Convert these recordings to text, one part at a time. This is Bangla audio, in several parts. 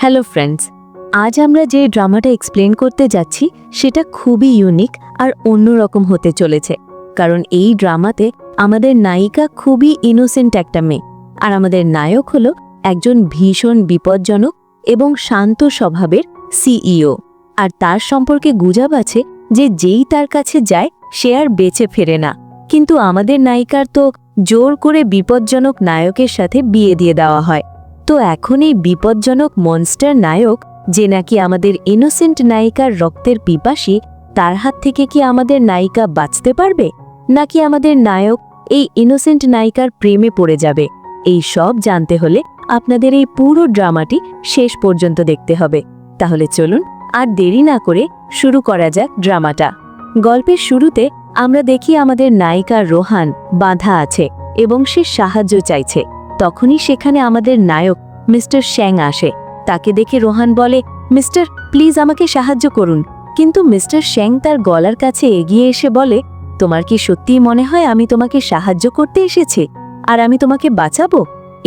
হ্যালো ফ্রেন্ডস, আজ আমরা যে ড্রামাটা এক্সপ্লেন করতে যাচ্ছি সেটা খুবই ইউনিক আর অন্যরকম হতে চলেছে। কারণ এই ড্রামাতে আমাদের নায়িকা খুবই ইনোসেন্ট একটা মেয়ে, আর আমাদের নায়ক হলো একজন ভীষণ বিপজ্জনক এবং শান্ত স্বভাবের সিইও। আর তার সম্পর্কে গুজব আছে যে যেই তার কাছে যায় সে আর বেঁচে ফেরে না। কিন্তু আমাদের নায়িকার তো জোর করে বিপজ্জনক নায়কের সাথে বিয়ে দিয়ে দেওয়া হয়। তো এখন এই বিপজ্জনক মনস্টার নায়ক, যে নাকি আমাদের ইনোসেন্ট নায়িকার রক্তের পিপাসী, তার হাত থেকে কি আমাদের নায়িকা বাঁচতে পারবে, নাকি আমাদের নায়ক এই ইনোসেন্ট নায়িকার প্রেমে পড়ে যাবে? এই সব জানতে হলে আপনাদের এই পুরো ড্রামাটি শেষ পর্যন্ত দেখতে হবে। তাহলে চলুন আর দেরি না করে শুরু করা যাক ড্রামাটা। গল্পের শুরুতে আমরা দেখি আমাদের নায়িকা রোহান বাঁধা আছে এবং সে সাহায্য চাইছে। তখনই সেখানে আমাদের নায়ক মিস্টার শ্যাং আসে। তাকে দেখে রোহান বলে, মিস্টার প্লিজ আমাকে সাহায্য করুন। কিন্তু মিস্টার শ্যাং তার গলার কাছে এগিয়ে এসে বলে, তোমার কি সত্যিই মনে হয় আমি তোমাকে সাহায্য করতে এসেছি আর আমি তোমাকে বাঁচাবো?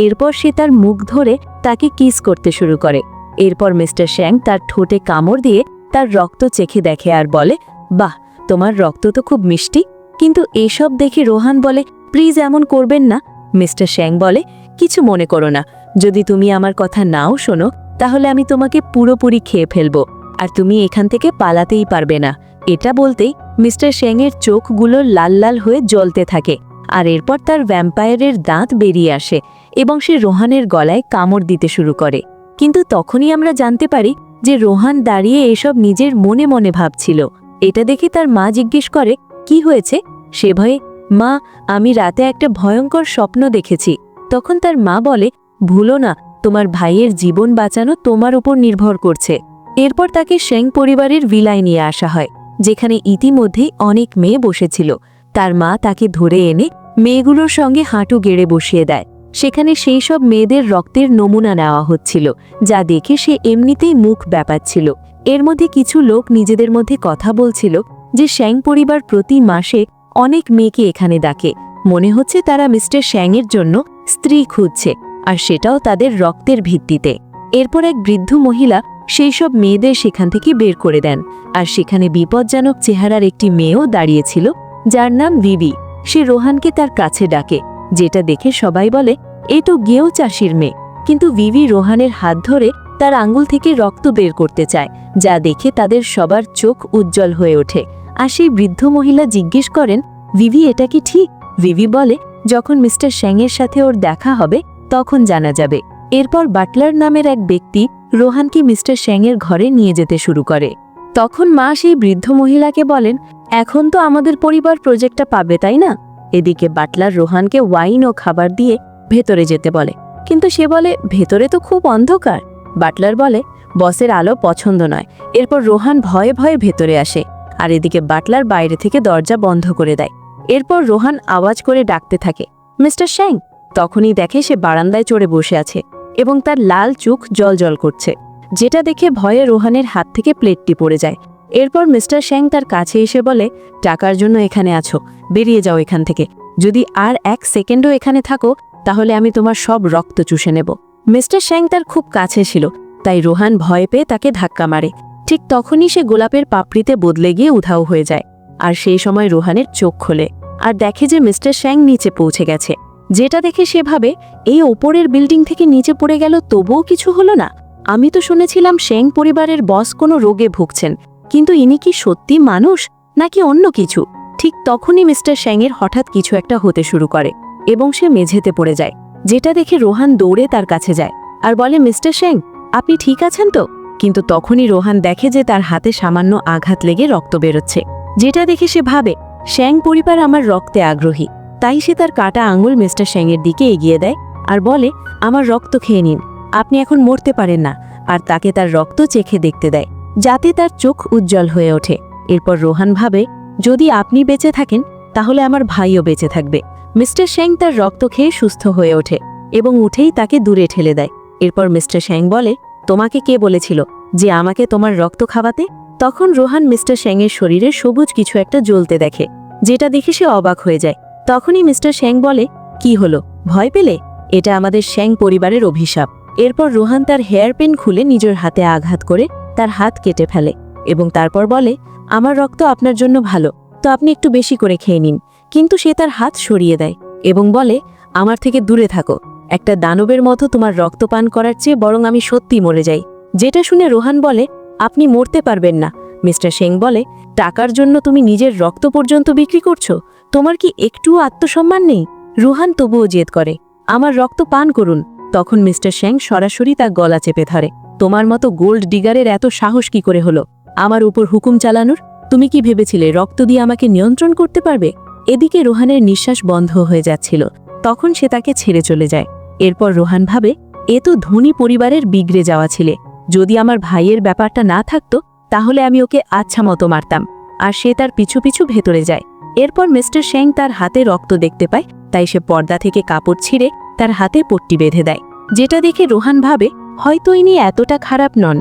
এরপর সে তার মুখ ধরে তাকে কিস করতে শুরু করে। এরপর মিস্টার শ্যাং তার ঠোঁটে কামড় দিয়ে তার রক্ত চেখে দেখে আর বলে, বাহ, তোমার রক্ত তো খুব মিষ্টি। কিন্তু এসব দেখে রোহান বলে, প্লিজ এমন করবেন না। মিস্টার শ্যাং বলে, কিছু মনে করো না, যদি তুমি আমার কথা নাও শোনো তাহলে আমি তোমাকে পুরোপুরি খেয়ে ফেলবো, আর তুমি এখান থেকে পালাতেই পারবে না। এটা বলতেই মিস্টার শ্যাংয়ের চোখগুলো লাল লাল হয়ে জ্বলতে থাকে, আর এরপর তার ভ্যাম্পায়ারের দাঁত বেরিয়ে আসে এবং সে রোহানের গলায় কামড় দিতে শুরু করে। কিন্তু তখনই আমরা জানতে পারি যে রোহান দাঁড়িয়ে এসব নিজের মনে মনে ভাবছিল। এটা দেখে তার মা জিজ্ঞেস করে, কি হয়েছে? সে ভয়ে, মা, আমি রাতে একটা ভয়ঙ্কর স্বপ্ন দেখেছি। তখন তার মা বলে, ভুলো না, তোমার ভাইয়ের জীবন বাঁচানো তোমার উপর নির্ভর করছে। এরপর তাকে শ্যাং পরিবারের ভিলায় নিয়ে আসা হয়, যেখানে ইতিমধ্যেই অনেক মেয়ে বসেছিল। তার মা তাকে ধরে এনে মেয়েগুলোর সঙ্গে হাঁটু গেড়ে বসিয়ে দেয়। সেখানে সেই সব মেয়েদের রক্তের নমুনা নেওয়া হচ্ছিল, যা দেখে সে এমনিতেই মুখ ব্যাপাচ্ছিল। এর মধ্যে কিছু লোক নিজেদের মধ্যে কথা বলছিল যে শ্যাং পরিবার প্রতি মাসে অনেক মেয়েকে এখানে ডাকে। মনে হচ্ছে তারা মিস্টার শ্যাংয়ের জন্য স্ত্রী খুঁজছে, আর সেটাও তাদের রক্তের ভিত্তিতে। এরপর এক বৃদ্ধ মহিলা সেই সব মেয়েদের সেখান থেকে বের করে দেন, আর সেখানে বিপজ্জনক চেহারার একটি মেয়েও দাঁড়িয়েছিল, যার নাম ভিভি। সে রোহানকে তার কাছে ডাকে, যেটা দেখে সবাই বলে, এ তো গেও চাষির মেয়ে। কিন্তু ভিভি রোহানের হাত ধরে তার আঙ্গুল থেকে রক্ত বের করতে চায়, যা দেখে তাদের সবার চোখ উজ্জ্বল হয়ে ওঠে। আর সেই বৃদ্ধ মহিলা জিজ্ঞেস করেন, ভিভি, এটা কি ঠিক? ভিভি বলে, যখন মিস্টার শ্যাংয়ের সাথে ওর দেখা হবে তখন জানা যাবে। এরপর বাটলার নামের এক ব্যক্তি রোহানকে মিস্টার শ্যাংয়ের ঘরে নিয়ে যেতে শুরু করে। তখন মা সেই বৃদ্ধ মহিলাকে বলেন, এখন তো আমাদের পরিবার প্রজেক্টটা পাবে, তাই না? এদিকে বাটলার রোহানকে ওয়াইন ও খাবার দিয়ে ভেতরে যেতে বলে, কিন্তু সে বলে, ভেতরে তো খুব অন্ধকার। বাটলার বলে, বসের আলো পছন্দ নয়। এরপর রোহান ভয়ে ভয়ে ভেতরে আসে, আর এদিকে বাটলার বাইরে থেকে দরজা বন্ধ করে দেয়। এরপর রোহান আওয়াজ করে ডাকতে থাকে, মিস্টার শ্যাং। তখনই দেখে সে বারান্দায় চড়ে বসে আছে এবং তার লাল চোখ জল করছে, যেটা দেখে ভয়ে রোহানের হাত থেকে প্লেটটি পড়ে যায়। এরপর মিস্টার শ্যাং তার কাছে এসে বলে, টাকার জন্য এখানে আছো, বেরিয়ে যাও এখান থেকে। যদি আর এক সেকেন্ডও এখানে থাকো তাহলে আমি তোমার সব রক্ত চুষে নেব। মিস্টার শ্যাং তার খুব কাছে ছিল, তাই রোহান ভয় পেয়ে তাকে ধাক্কা মারে। ঠিক তখনই সে গোলাপের পাপড়িতে বদলে গিয়ে উধাও হয়ে যায়। আর সেই সময় রোহানের চোখ খোলে আর দেখে যে মিস্টার শ্যাং নিচে পৌঁছে গেছে, যেটা দেখে সে ভাবে, এই ওপরের বিল্ডিং থেকে নিচে পড়ে গেল তবুও কিছু হলো না। আমি তো শুনেছিলাম শ্যাং পরিবারের বস কোনো রোগে ভুগছেন, কিন্তু ইনি কি সত্যি মানুষ নাকি অন্য কিছু? ঠিক তখনই মিস্টার শ্যাংয়ের হঠাৎ কিছু একটা হতে শুরু করে এবং সে মেঝেতে পড়ে যায়, যেটা দেখে রোহান দৌড়ে তার কাছে যায় আর বলে, মিস্টার শ্যাং, আপনি ঠিক আছেন তো? কিন্তু তখনই রোহান দেখে যে তার হাতে সামান্য আঘাত লেগে রক্ত বেরোচ্ছে, যেটা দেখে সে ভাবে, শ্যাং পরিবার আমার রক্তে আগ্রহী। তাই সে তার কাটা আঙুল মিস্টার শ্যাংয়ের দিকে এগিয়ে দেয় আর বলে, আমার রক্ত খেয়ে নিন, আপনি এখন মরতে পারেন না। আর তাকে তার রক্ত চেখে দেখতে দেয়, যাতে তার চোখ উজ্জ্বল হয়ে ওঠে। এরপর রোহান ভাবে, যদি আপনি বেঁচে থাকেন তাহলে আমার ভাইও বেঁচে থাকবে। মিস্টার শ্যাং তার রক্ত খেয়ে সুস্থ হয়ে ওঠে এবং উঠেই তাকে দূরে ঠেলে দেয়। এরপর মিস্টার শ্যাং বলে, তোমাকে কে বলেছিল যে আমাকে তোমার রক্ত খাওয়াতে? তখন রোহান মিস্টার শ্যাংয়ের শরীরে সবুজ কিছু একটা জ্বলতে দেখে, যেটা দেখে সে অবাক হয়ে যায়। তখনই মিস্টার শ্যাং বলে, কি হলো, ভয় পেলে? এটা আমাদের শ্যাং পরিবারের অভিশাপ। এরপর রোহান তার হেয়ার পিন খুলে নিজের হাতে আঘাত করে তার হাত কেটে ফেলে এবং তারপর বলে, আমার রক্ত আপনার জন্য ভালো, তো আপনি একটু বেশি করে খেয়ে নিন। কিন্তু সে তার হাত সরিয়ে দেয় এবং বলে, আমার থেকে দূরে থাকো, একটা দানবের মতো তোমার রক্ত পান করার চেয়ে বরং আমি সত্যি মরে যাই। যেটা শুনে রোহান বলে, আপনি মরতে পারবেন না। মিস্টার সেং বলে, টাকার জন্য তুমি নিজের রক্ত পর্যন্ত বিক্রি করছো? তোমার কি একটুও আত্মসম্মান নেই? রোহান তবুও জেদ করে, আমার রক্ত পান করুন। তখন মিস্টার সেং সরাসরি তার গলা চেপে ধরে, তোমার মতো গোল্ড ডিগারের এত সাহস কি করে হলো আমার উপর হুকুম চালানোর? তুমি কি ভেবেছিলে রক্ত দিয়ে আমাকে নিয়ন্ত্রণ করতে পারবে? এদিকে রোহানের নিঃশ্বাস বন্ধ হয়ে যাচ্ছিল। তখন সে তাকে ছেড়ে চলে যায়। এরপর রোহান ভাবে, এ তো ধনী পরিবারের বিগড়ে যাওয়া ছেলে, যদি আমার ভাইয়ের ব্যাপারটা না থাকতো তাহলে আমি ওকে আচ্ছা মতো মারতাম। আর সে তার পিছু পিছু ভেতরে যায়। এরপর মিস্টার সেং তার হাতে রক্ত দেখতে পায়, তাই সে পর্দা থেকে কাপড় ছিঁড়ে তার হাতে পট্টি বেঁধে দেয়, যেটা দেখে রোহান ভাবে হয়তো ইনি এতটা খারাপ নন।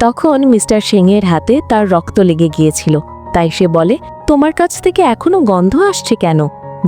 তখন মিস্টার সেংয়ের হাতে তার রক্ত লেগে গিয়েছিল, তাই সে বলে, তোমার কাছ থেকে এখনো গন্ধ আসছে কেন?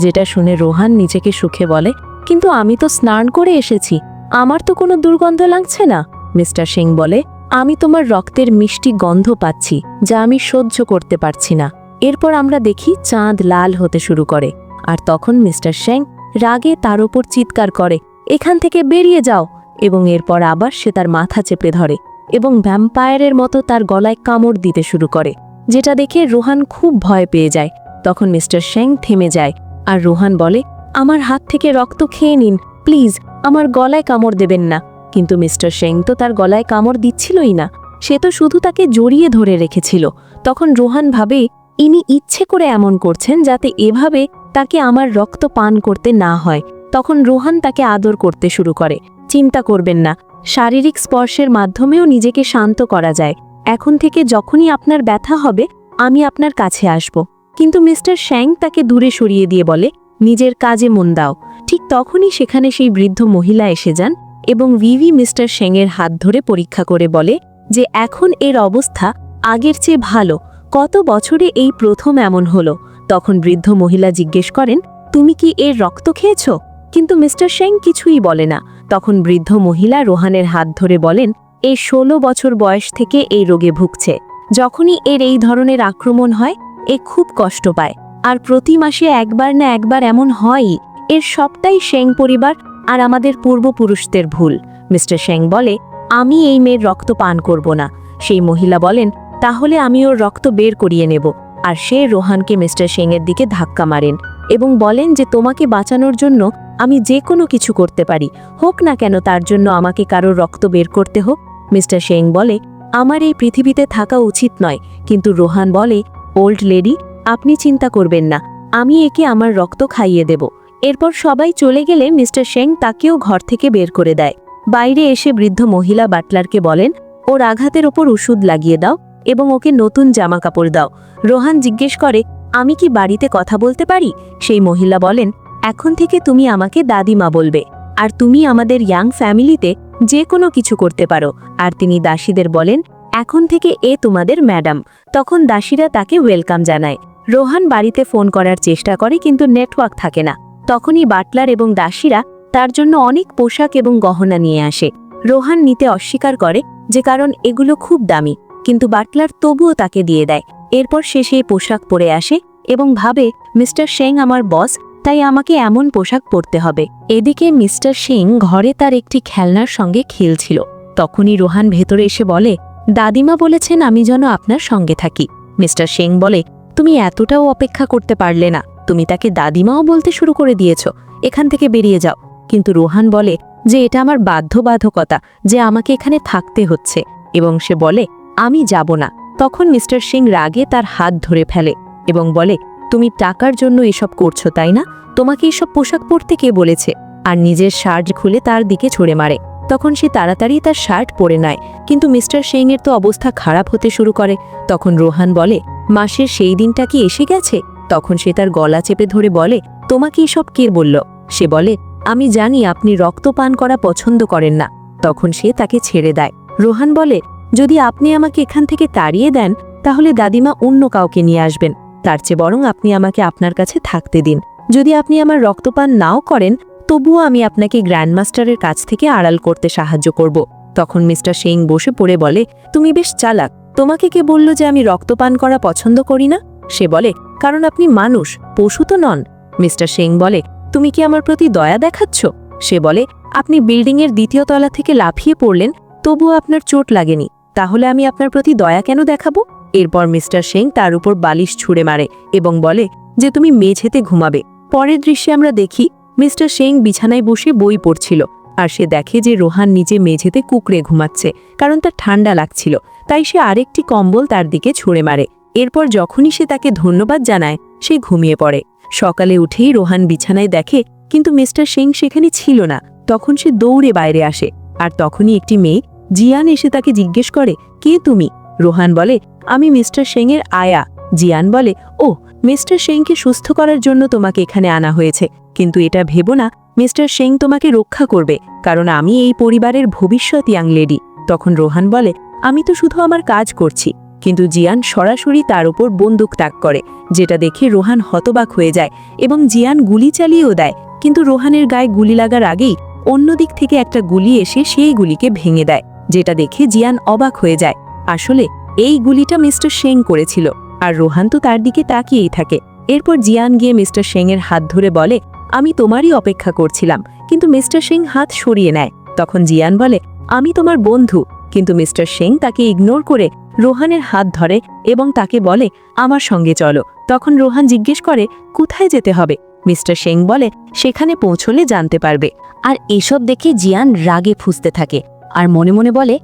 যেটা শুনে রোহান নিজেকে সুখে বলে, কিন্তু আমি তো স্নান করে এসেছি, আমার তো কোনো দুর্গন্ধ লাগছে না। মিস্টার সেং বলে, আমি তোমার রক্তের মিষ্টি গন্ধ পাচ্ছি, যা আমি সহ্য করতে পারছি না। এরপর আমরা দেখি চাঁদ লাল হতে শুরু করে, আর তখন মিস্টার সেং রাগে তার ওপর চিৎকার করে, এখান থেকে বেরিয়ে যাও। এবং এরপর আবার সে তার মাথা চেপে ধরে এবং ভ্যাম্পায়ারের মতো তার গলায় কামড় দিতে শুরু করে, যেটা দেখে রোহান খুব ভয় পেয়ে যায়। তখন মিস্টার সেং থেমে যায় আর রোহান বলে, আমার হাত থেকে রক্ত খেয়ে নিন প্লিজ, আমার গলায় কামড় দেবেন না। কিন্তু মিস্টার সেং তো তার গলায় কামড় দিচ্ছিলই না, সে তো শুধু তাকে জড়িয়ে ধরে রেখেছিল। তখন রোহান ভাবে, ইনি ইচ্ছে করে এমন করছেন যাতে এভাবে তাকে আমার রক্ত পান করতে না হয়। তখন রোহান তাকে আদর করতে শুরু করে, চিন্তা করবেন না, শারীরিক স্পর্শের মাধ্যমেও নিজেকে শান্ত করা যায়। এখন থেকে যখনই আপনার ব্যথা হবে আমি আপনার কাছে আসব। কিন্তু মিস্টার সেং তাকে দূরে সরিয়ে দিয়ে বলে, নিজের কাজে মন দাও। ঠিক তখনই সেখানে সেই বৃদ্ধ মহিলা এসে যান এবং ভিভি মিস্টার সেংয়ের হাত ধরে পরীক্ষা করে বলে যে এখন এর অবস্থা আগের চেয়ে ভালো, কত বছরে এই প্রথম এমন হলো। তখন বৃদ্ধ মহিলা জিজ্ঞেস করেন, তুমি কি এর রক্ত খেয়েছ? কিন্তু মিস্টার সেং কিছুই বলে না। তখন বৃদ্ধ মহিলা রোহানের হাত ধরে বলেন, এই 16 বছর বয়স থেকে এই রোগে ভুগছে। যখনই এর এই ধরনের আক্রমণ হয় এ খুব কষ্ট পায়, আর প্রতি মাসে একবার না একবার এমন হয়ই। এর সবটাই সেং পরিবার আর আমাদের পূর্বপুরুষদের ভুল। মিস্টার সেং বলে, আমি এই মেয়ের রক্ত পান করব না। সেই মহিলা বলেন, তাহলে আমি ওর রক্ত বের করিয়ে নেব। আর সে রোহানকে মিস্টার সেংয়ের দিকে ধাক্কা মারেন এবং বলেন যে তোমাকে বাঁচানোর জন্য আমি যে কোনো কিছু করতে পারি, হোক না কেন তার জন্য আমাকে কারো রক্ত বের করতে হোক। মিস্টার সেং বলে, আমার এই পৃথিবীতে থাকা উচিত নয়। কিন্তু রোহান বলে, ওল্ড লেডি আপনি চিন্তা করবেন না, আমি একে আমার রক্ত খাইয়ে দেব। এরপর সবাই চলে গেলে মিস্টার সেং তাকেও ঘর থেকে বের করে দেয়। বাইরে এসে বৃদ্ধ মহিলা বাটলারকে বলেন, ওর আঘাতের ওপর ওষুধ লাগিয়ে দাও এবং ওকে নতুন জামা কাপড় দাও। রোহান জিজ্ঞেস করে, আমি কি বাড়িতে কথা বলতে পারি? সেই মহিলা বলেন, এখন থেকে তুমি আমাকে দাদিমা বলবে, আর তুমি আমাদের ইয়াং ফ্যামিলিতে যে কোনো কিছু করতে পারো। আর তিনি দাসীদের বলেন, এখন থেকে এ তোমাদের ম্যাডাম। তখন দাসীরা তাকে ওয়েলকাম জানায়। রোহান বাড়িতে ফোন করার চেষ্টা করে কিন্তু নেটওয়ার্ক থাকে না। তখনই বাটলার এবং দাসীরা তার জন্য অনেক পোশাক এবং গহনা নিয়ে আসে। রোহান নিতে অস্বীকার করে যে কারণ এগুলো খুব দামি, কিন্তু বাটলার তবুও তাকে দিয়ে দেয়। এরপর সে সেই পোশাক পরে আসে এবং ভাবে, মিস্টার সেং আমার বস, তাই আমাকে এমন পোশাক পরতে হবে। এদিকে মিস্টার সিং ঘরে তার একটি খেলনার সঙ্গে খেলছিল। তখনই রোহান ভেতরে এসে বলে, দাদিমা বলেছেন আমি যেন আপনার সঙ্গে থাকি। মিস্টার সিং বলে, তুমি এতটাও অপেক্ষা করতে পারলে না, তুমি তাকে দাদিমাও বলতে শুরু করে দিয়েছ, এখান থেকে বেরিয়ে যাও। কিন্তু রোহান বলে যে এটা আমার বাধ্যবাধকতা, যে আমাকে এখানে থাকতে হচ্ছে, এবং সে বলে আমি যাব না। তখন মিস্টার সিং রাগে তার হাত ধরে ফেলে এবং বলে, তুমি টাকার জন্য এসব করছো তাই না? তোমাকে এসব পোশাক পরতে কে বলেছে? আর নিজের শার্ট খুলে তার দিকে ছুঁড়ে মারে। তখন সে তাড়াতাড়ি তার শার্ট পরে নেয়, কিন্তু মিস্টার সিং এর তো অবস্থা খারাপ হতে শুরু করে। তখন রোহান বলে, মাসের সেই দিনটা কি এসে গেছে? তখন সে তার গলা চেপে ধরে বলে, তোমাকে এসব কে বলল? সে বলে, আমি জানি আপনি রক্ত পান করা পছন্দ করেন না। তখন সে তাকে ছেড়ে দেয়। রোহান বলে, যদি আপনি আমাকে এখান থেকে তাড়িয়ে দেন তাহলে দাদিমা অন্য কাউকে নিয়ে আসবেন, তার চেয়ে বরং আপনি আমাকে আপনার কাছে থাকতে দিন। যদি আপনি আমার রক্তপান নাও করেন তবুও আমি আপনাকে গ্র্যান্ডমাস্টারের কাছ থেকে আড়াল করতে সাহায্য করব। তখন মিস্টার সিং বসে পড়ে বলে, তুমি বেশ চালাক। তোমাকে কে বলল যে আমি রক্তপান করা পছন্দ করি না? সে বলে, কারণ আপনি মানুষ, পশু তো নন। মিস্টার সিং বলে, তুমি কি আমার প্রতি দয়া দেখাচ্ছ? সে বলে, আপনি বিল্ডিংয়ের 2য় তলা থেকে লাফিয়ে পড়লেন, তবুও আপনার চোট লাগেনি, তাহলে আমি আপনার প্রতি দয়া কেন দেখাবো? এরপর মিস্টার সিং তার উপর বালিশ ছুঁড়ে মারে এবং বলে যে তুমি মেঝেতে ঘুমাবে। পরের দৃশ্যে আমরা দেখি মিস্টার সিং বিছানায় বসে বই পড়ছিল, আর সে দেখে যে রোহান নিচে মেঝেতে কুঁকড়ে ঘুমাচ্ছে, কারণ তার ঠান্ডা লাগছিল। তাই সে আরেকটি কম্বল তার দিকে ছুঁড়ে মারে। এরপর যখনই সে তাকে ধন্যবাদ জানায়, সে ঘুমিয়ে পড়ে। সকালে উঠেই রোহান বিছানায় দেখে কিন্তু মিস্টার সিং সেখানে ছিল না। তখন সে দৌড়ে বাইরে আসে, আর তখনই একটি মেয়ে জিয়ান এসে তাকে জিজ্ঞেস করে, কে তুমি? রোহান বলে, আমি মিস্টার সিংয়ের আয়া। জিয়ান বলে, ও, মিস্টার সিংকে সুস্থ করার জন্য তোমাকে এখানে আনা হয়েছে, কিন্তু এটা ভেবো না মিস্টার সিং তোমাকে রক্ষা করবে, কারণ আমি এই পরিবারের ভবিষ্যৎ ইয়াং লেডি। তখন রোহান বলে, আমি তো শুধু আমার কাজ করছি। কিন্তু জিয়ান সরাসরি তার উপর বন্দুক তাক করে, যেটা দেখে রোহান হতবাক হয়ে যায় এবং জিয়ান গুলি চালিয়েও দেয়। কিন্তু রোহানের গায়ে গুলি লাগার আগেই অন্যদিক থেকে একটা গুলি এসে সেই গুলিকে ভেঙে দেয়, যেটা দেখে জিয়ান অবাক হয়ে যায়। আসলে এই গুলিটা মিস্টার সিং করেছিল, আর রোহান তো তার দিকে তাকিয়েই থাকে। এরপর জিয়ান গিয়ে মিস্টার সিংয়ের হাত ধরে বলে, আমি তোমারই অপেক্ষা করছিলাম। কিন্তু মিস্টার সিং হাত সরিয়ে নেয়। তখন জিয়ান বলে, আমি তোমার বন্ধু। কিন্তু মিস্টার সিং তাকে ইগনোর করে রোহানের হাত ধরে এবং তাকে বলে, আমার সঙ্গে চলো। তখন রোহান জিজ্ঞেস করে, কোথায় যেতে হবে? মিস্টার সিং বলে, সেখানে পৌঁছলে জানতে পারবে। আর এসব দেখে জিয়ান রাগে ফুঁসতে থাকে আর মনে মনে বলে,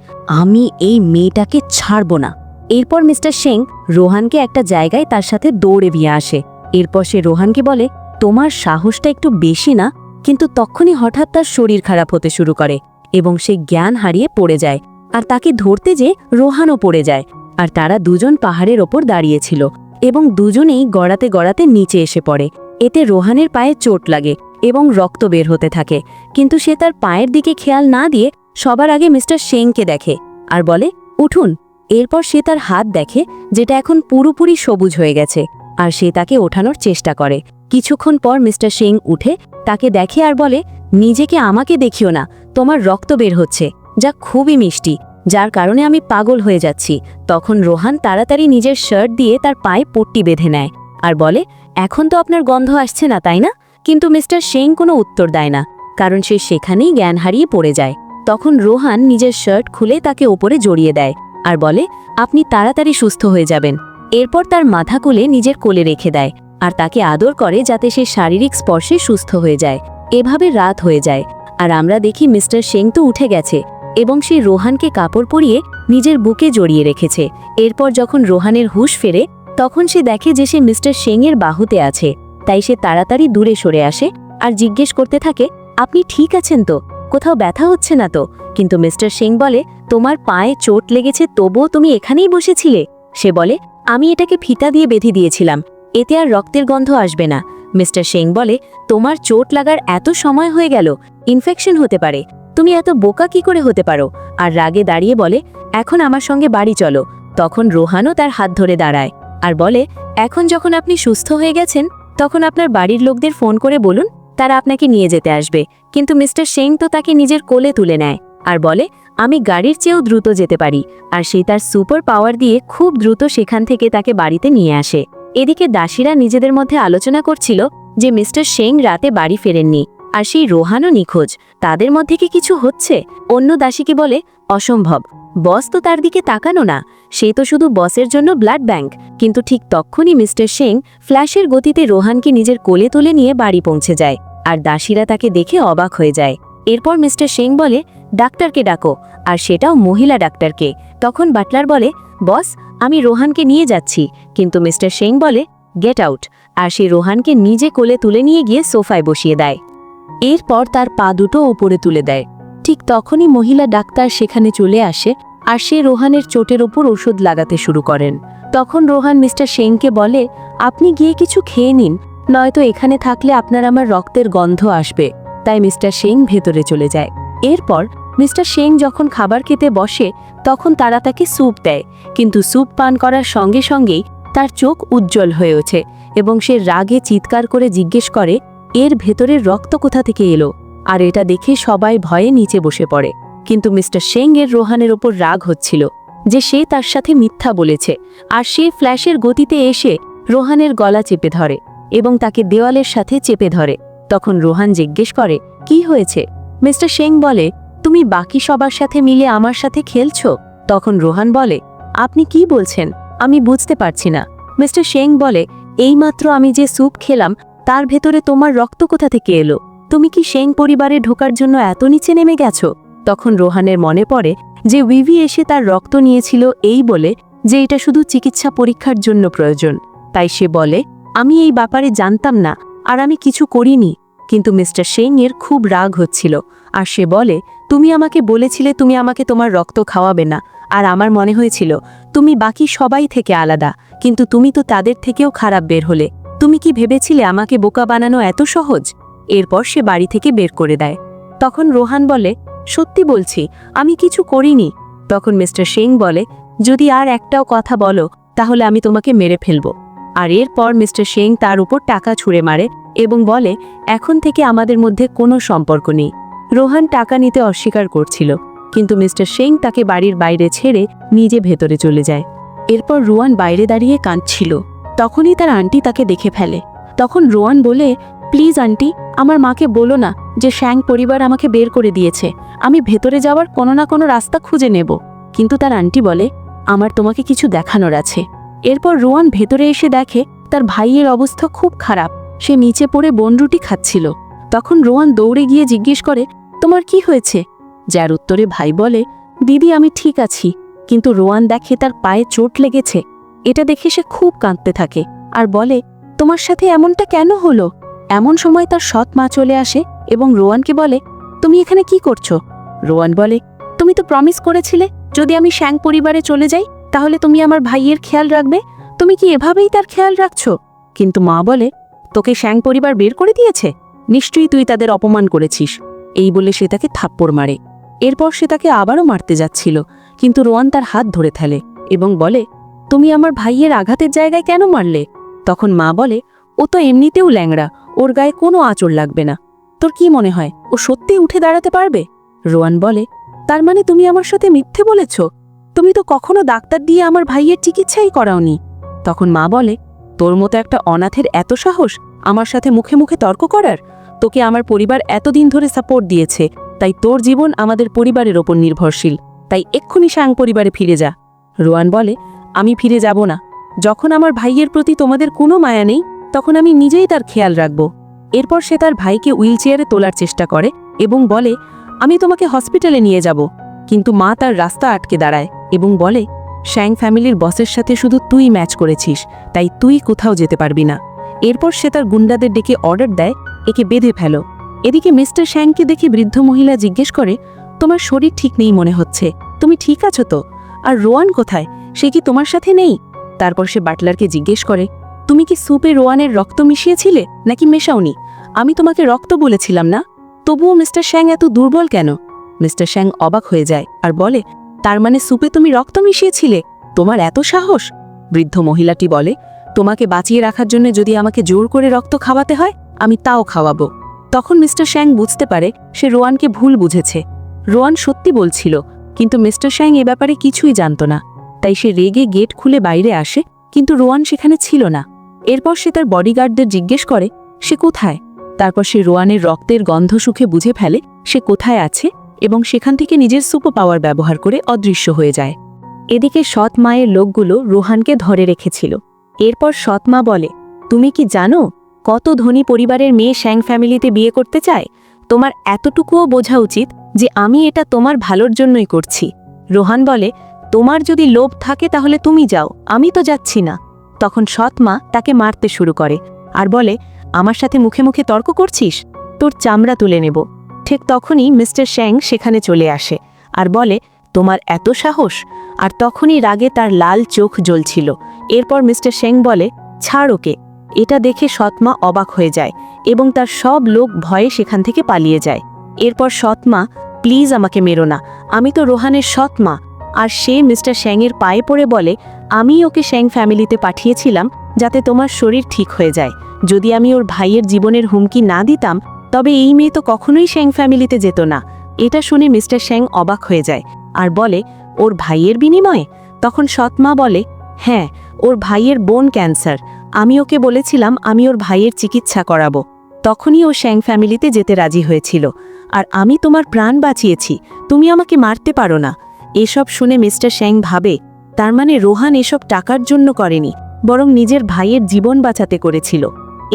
আমি এই মেয়েটাকে ছাড়ব না। এরপর মিস্টার সিং রোহানকে একটা জায়গায় তার সাথে দৌড়ে নিয়ে আসে। এরপর সে রোহানকে বলে, তোমার সাহসটা একটু বেশি না? কিন্তু তখনই হঠাৎ তার শরীর খারাপ হতে শুরু করে এবং সে জ্ঞান হারিয়ে পড়ে যায়। আর তাকে ধরতে যে রোহানও পড়ে যায়। আর তারা দুজন পাহাড়ের ওপর দাঁড়িয়েছিল এবং দুজনেই গড়াতে গড়াতে নিচে এসে পড়ে। এতে রোহানের পায়ে চোট লাগে এবং রক্ত বের হতে থাকে, কিন্তু সে তার পায়ের দিকে খেয়াল না দিয়ে সবার আগে মিস্টার সিংকে দেখে আর বলে, উঠুন। এরপর সে তার হাত দেখে, যেটা এখন পুরোপুরি সবুজ হয়ে গেছে, আর সে তাকে ওঠানোর চেষ্টা করে। কিছুক্ষণ পর মিস্টার সিং উঠে তাকে দেখে আর বলে, নিজেকে আমাকে দেখিও না, তোমার রক্ত বের হচ্ছে, যা খুবই মিষ্টি, যার কারণে আমি পাগল হয়ে যাচ্ছি। তখন রোহান তাড়াতাড়ি নিজের শার্ট দিয়ে তার পায়ে পট্টি বেঁধে নেয় আর বলে, এখন তো আপনার গন্ধ আসছে না, তাই না? কিন্তু মিস্টার সিং কোনো উত্তর দেয় না, কারণ সে সেখানেই জ্ঞান হারিয়ে পড়ে যায়। তখন রোহান নিজের শার্ট খুলে তাকে ওপরে জড়িয়ে দেয় আর বলে, আপনি তাড়াতাড়ি সুস্থ হয়ে যাবেন। এরপর তার মাথা কোলে নিজের কোলে রেখে দেয় আর তাকে আদর করে, যাতে সে শারীরিক স্পর্শে সুস্থ হয়ে যায়। এভাবে রাত হয়ে যায়, আর আমরা দেখি মিস্টার সিং তো উঠে গেছে এবং সে রোহানকে কাপড় পরিয়ে নিজের বুকে জড়িয়ে রেখেছে। এরপর যখন রোহানের হুঁশ ফেরে, তখন সে দেখে যে সে মিস্টার সিংয়ের বাহুতে আছে। তাই সে তাড়াতাড়ি দূরে সরে আসে আর জিজ্ঞেস করতে থাকে, আপনি ঠিক আছেন তো? কোথাও ব্যথা হচ্ছে না তো? কিন্তু মিস্টার সিং বলে, তোমার পায়ে চোট লেগেছে, তবুও তুমি এখানেই বসেছিলে? সে বলে, আমি এটাকে ফিতা দিয়ে বেঁধে দিয়েছিলাম, এতে আর রক্তের গন্ধ আসবে না। মিস্টার সিং বলে, তোমার চোট লাগার এত সময় হয়ে গেল, ইনফেকশন হতে পারে, তুমি এত বোকা কি করে হতে পারো? আর রাগে দাঁড়িয়ে বলে, এখন আমার সঙ্গে বাড়ি চলো। তখন রোহানও তার হাত ধরে দাঁড়ায় আর বলে, এখন যখন আপনি সুস্থ হয়ে গেছেন, তখন আপনার বাড়ির লোকদের ফোন করে বলুন, তারা আপনাকে নিয়ে যেতে আসবে। কিন্তু মিস্টার সিং তো তাকে নিজের কোলে তুলে নেয় আর বলে, আমি গাড়ির চেয়েও দ্রুত যেতে পারি। আর সে তার সুপার পাওয়ার দিয়ে খুব দ্রুত সেখান থেকে তাকে বাড়িতে নিয়ে আসে। এদিকে দাসীরা নিজেদের মধ্যে আলোচনা করছিল যে মিস্টার সিং রাতে বাড়ি ফেরেননি, আর সেই রোহানও নিখোঁজ। তাদের মধ্যে কি কিছু হচ্ছে? অন্য দাসীকে বলে, অসম্ভব, বস তো তার দিকে তাকানো না, সে তো শুধু বসের জন্য ব্লাড ব্যাংক। কিন্তু ঠিক তখনই মিস্টার সিং ফ্ল্যাশের গতিতে রোহানকে নিজের কোলে তুলে নিয়ে বাড়ি পৌঁছে যায়, আর দাসীরা তাকে দেখে অবাক হয়ে যায়। এরপর মিস্টার সিং বলে, ডাক্তারকে ডাকো, আর সেটাও মহিলা ডাক্তারকে। তখন বাটলার বলে, বস, আমি রোহানকে নিয়ে যাচ্ছি। কিন্তু মিস্টার সিং বলে, গেট আউট, আর সে রোহানকে নিজে কোলে তুলে নিয়ে গিয়ে সোফায় বসিয়ে দেয়। এরপর তার পা দুটো ওপরে তুলে দেয়। ঠিক তখনই মহিলা ডাক্তার সেখানে চলে আসে, আর সে রোহানের চোটের ওপর ওষুধ লাগাতে শুরু করেন। তখন রোহান মিস্টার সিংকে বলে, আপনি গিয়ে কিছু খেয়ে নিন, নয়তো এখানে থাকলে আপনার আমার রক্তের গন্ধ আসবে। তাই মিস্টার সিং ভেতরে চলে যায়। এরপর মিস্টার সিং যখন খাবার খেতে বসে, তখন তারা তাকে স্যুপ দেয়। কিন্তু স্যুপ পান করার সঙ্গে সঙ্গেই তার চোখ উজ্জ্বল হয়ে ওঠে এবং সে রাগে চিৎকার করে জিজ্ঞেস করে, এর ভেতরের রক্ত কোথা থেকে এলো? আর এটা দেখে সবাই ভয়ে নিচে বসে পড়ে। কিন্তু মিস্টার সেং এর রোহানের ওপর রাগ হচ্ছিল যে সে তার সাথে মিথ্যা বলেছে, আর সে ফ্ল্যাশের গতিতে এসে রোহানের গলা চেপে ধরে এবং তাকে দেওয়ালের সাথে চেপে ধরে। তখন রোহান জিজ্ঞেস করে, কি হয়েছে? মিস্টার সেং বলে, তুমি বাকি সবার সাথে মিলে আমার সাথে খেলছো? তখন রোহান বলে, আপনি কি বলছেন? আমি বুঝতে পারছি না। মিস্টার সেং বলে, এইমাত্র আমি যে স্যুপ খেলাম তার ভেতরে তোমার রক্ত কোথা থেকে এলো? তুমি কি সেং পরিবারে ঢোকার জন্য এত নিচে নেমে গেছো? তখন রোহানের মনে পড়ে যে উইভি এসে তার রক্ত নিয়েছিল এই বলে যে এটা শুধু চিকিৎসা পরীক্ষার জন্য প্রয়োজন। তাই সে বলে, আমি এই ব্যাপারে জানতাম না আর আমি কিছু করিনি। কিন্তু মিস্টার সেং এর খুব রাগ হচ্ছিল, আর সে বলে, তুমি আমাকে বলেছিলে তুমি আমাকে তোমার রক্ত খাওয়াবে না, আর আমার মনে হয়েছিল তুমি বাকি সবাই থেকে আলাদা, কিন্তু তুমি তো তাদের থেকেও খারাপ বের হলে। তুমি কি ভেবেছিলে আমাকে বোকা বানানো এত সহজ? এরপর সে বাড়ি থেকে বের করে দেয়। তখন রোহান বলে, সত্যি বলছি আমি কিছু করিনি। তখন মিস্টার সেং বলে, যদি আর একটাও কথা বলো তাহলে আমি তোমাকে মেরে ফেলব। আর এরপর মিস্টার সেং তার উপর টাকা ছুঁড়ে মারে এবং বলে, এখন থেকে আমাদের মধ্যে কোনো সম্পর্ক নেই। রোহান টাকা নিতে অস্বীকার করছিল, কিন্তু মিস্টার সেং তাকে বাড়ির বাইরে ছেড়ে নিজে ভেতরে চলে যায়। এরপর রোহান বাইরে দাঁড়িয়ে কাঁদছিল। তখনই তার আন্টি তাকে দেখে ফেলে। তখন রোহান বলে, প্লিজ আন্টি, আমার মাকে বলো না যে শ্যাং পরিবার আমাকে বের করে দিয়েছে। আমি ভেতরে যাওয়ার কোনো না কোনো রাস্তা খুঁজে নেব। কিন্তু তার আন্টি বলে, আমার তোমাকে কিছু দেখানোর আছে। এরপর রোহান ভেতরে এসে দেখে তার ভাইয়ের অবস্থা খুব খারাপ। সে নিচে পড়ে বনরুটি খাচ্ছিল। তখন রোহান দৌড়ে গিয়ে জিজ্ঞেস করে, তোমার কি হয়েছে? যার উত্তরে ভাই বলে, দিদি আমি ঠিক আছি। কিন্তু রোহান দেখে তার পায়ে চোট লেগেছে। এটা দেখে সে খুব কাঁদতে থাকে আর বলে, তোমার সাথে এমনটা কেন হলো? এমন সময় তার সৎ মা চলে আসে এবং রোহানকে বলে, তুমি এখানে কি করছো? রোহান বলে, তুমি তো প্রমিস করেছিলে যদি আমি শ্যাং পরিবারে চলে যাই তাহলে তুমি আমার ভাইয়ের খেয়াল রাখবে। তুমি কি এভাবেই তার খেয়াল রাখছো? কিন্তু মা বলে, তোকে শ্যাং পরিবার বের করে দিয়েছে? নিশ্চয়ই তুই তাদের অপমান করেছিস। এই বলে সে তাকে থাপ্পড় মারে। এরপর সে তাকে আবারও মারতে যাচ্ছিল, কিন্তু রোহান তার হাত ধরে ফেলে এবং বলে, তুমি আমার ভাইয়ের আঘাতের জায়গায় কেন মারলে? তখন মা বলে, ও তো এমনিতেও ল্যাংড়া, ওর গায়ে কোনো আঁচড় লাগবে না। তোর কি মনে হয় ও সত্যিই উঠে দাঁড়াতে পারবে? রোহান বলে, তার মানে তুমি আমার সাথে মিথ্যে বলেছ? তুমি তো কখনো ডাক্তার দিয়ে আমার ভাইয়ের চিকিৎসাই করাওনি। তখন মা বলে, তোর মতো একটা অনাথের এত সাহস আমার সাথে মুখে মুখে তর্ক করার? তোকে আমার পরিবার এতদিন ধরে সাপোর্ট দিয়েছে, তাই তোর জীবন আমাদের পরিবারের ওপর নির্ভরশীল। তাই এক্ষুনি শ্যাং পরিবারে ফিরে যা। রোহান বলে, আমি ফিরে যাব না। যখন আমার ভাইয়ের প্রতি তোমাদের কোনো মায়া নেই তখন আমি নিজেই তার খেয়াল রাখব। এরপর সে তার ভাইকে হুইলচেয়ারে তোলার চেষ্টা করে এবং বলে, আমি তোমাকে হসপিটালে নিয়ে যাব। কিন্তু মা তার রাস্তা আটকে দাঁড়ায় এবং বলে, শ্যাং ফ্যামিলির বসের সাথে শুধু তুই ম্যাচ করেছিস, তাই তুই কোথাও যেতে পারবি না। এরপর সে তার গুন্ডাদের ডেকে অর্ডার দেয়, একে বেঁধে ফেলো। এদিকে মিস্টার শ্যাংকে দেখে বৃদ্ধ মহিলা জিজ্ঞেস করে, তোমার শরীর ঠিক নেই মনে হচ্ছে, তুমি ঠিক আছো তো? আর রোহান কোথায়? সে কি তোমার সাথে নেই? তারপর সে বাটলারকে জিজ্ঞেস করে, তুমি কি স্যুপে রোহানের রক্ত মিশিয়েছিলে নাকি মেশাওনি? আমি তোমাকে রক্ত বলেছিলাম না? তবুও মিস্টার শ্যাং এত দুর্বল কেন? মিস্টার শ্যাং অবাক হয়ে যায় আর বলে, তার মানে স্যুপে তুমি রক্ত মিশিয়েছিলে? তোমার এত সাহস? বৃদ্ধ মহিলাটি বলে, তোমাকে বাঁচিয়ে রাখার জন্য যদি আমাকে জোর করে রক্ত খাওয়াতে হয় আমি তাও খাওয়াবো। তখন মিস্টার শ্যাং বুঝতে পারে সে রোহানকে ভুল বুঝেছে। রোহান সত্যি বলছিল, কিন্তু মিস্টার শ্যাং এ ব্যাপারে কিছুই জানত না। তাই সে রেগে গেট খুলে বাইরে আসে, কিন্তু রোহান সেখানে ছিল না। এরপর সে তার বডিগার্ডদের জিজ্ঞেস করে সে কোথায়। তারপর সে রোহানের রক্তের গন্ধ শুকে বুঝে ফেলে সে কোথায় আছে এবং সেখান থেকে নিজের সুপার পাওয়ার ব্যবহার করে অদৃশ্য হয়ে যায়। এদিকে সৎ মায়ের লোকগুলো রোহানকে ধরে রেখেছিল। এরপর সৎ মা বলে, তুমি কি জানো কত ধনী পরিবারের মেয়ে শ্যাং ফ্যামিলিতে বিয়ে করতে চায়? তোমার এতটুকুও বোঝা উচিত যে আমি এটা তোমার ভালোর জন্যই করছি। রোহান বলে, তোমার যদি লোভ থাকে তাহলে তুমি যাও, আমি তো যাচ্ছি না। তখন সৎ মা তাকে মারতে শুরু করে আর বলে, আমার সাথে মুখে মুখে তর্ক করছিস? তোর চামড়া তুলে নেব। ঠিক তখনই মিস্টার শ্যাং সেখানে চলে আসে আর বলে, তোমার এত সাহস? আর তখনই রাগে তার লাল চোখ জ্বলছিল। এরপর মিস্টার শ্যাং বলে, ছাড় ওকে। এটা দেখে সৎমা অবাক হয়ে যায় এবং তার সব লোক ভয়ে সেখান থেকে পালিয়ে যায়। এরপর সৎমা, প্লিজ আমাকে মেরো না, আমি তো রোহানের সৎমা। আর সে মিস্টার শ্যাংয়ের পায়ে পড়ে বলে, আমি ওকে শ্যাং ফ্যামিলিতে পাঠিয়েছিলাম যাতে তোমার শরীর ঠিক হয়ে যায়। যদি আমি ওর ভাইয়ের জীবনের হুমকি না দিতাম তবে এই মেয়ে তো কখনোই শ্যাং ফ্যামিলিতে যেত না। এটা শুনে মিস্টার শ্যাং অবাক হয়ে যায় আর বলে, ওর ভাইয়ের বিনিময়ে? তখন সৎমা বলে, হ্যাঁ, ওর ভাইয়ের বোন ক্যান্সার। আমি ওকে বলেছিলাম আমি ওর ভাইয়ের চিকিৎসা করাবো। তখনই ও শ্যাং ফ্যামিলিতে যেতে রাজি হয়েছিল। আর আমি তোমার প্রাণ বাঁচিয়েছি, তুমি আমাকে মারতে পারো না। এসব শুনে মিস্টার শ্যাং ভাবে, তার মানে রোহান এসব টাকার জন্য করেনি, বরং নিজের ভাইয়ের জীবন বাঁচাতে করেছিল।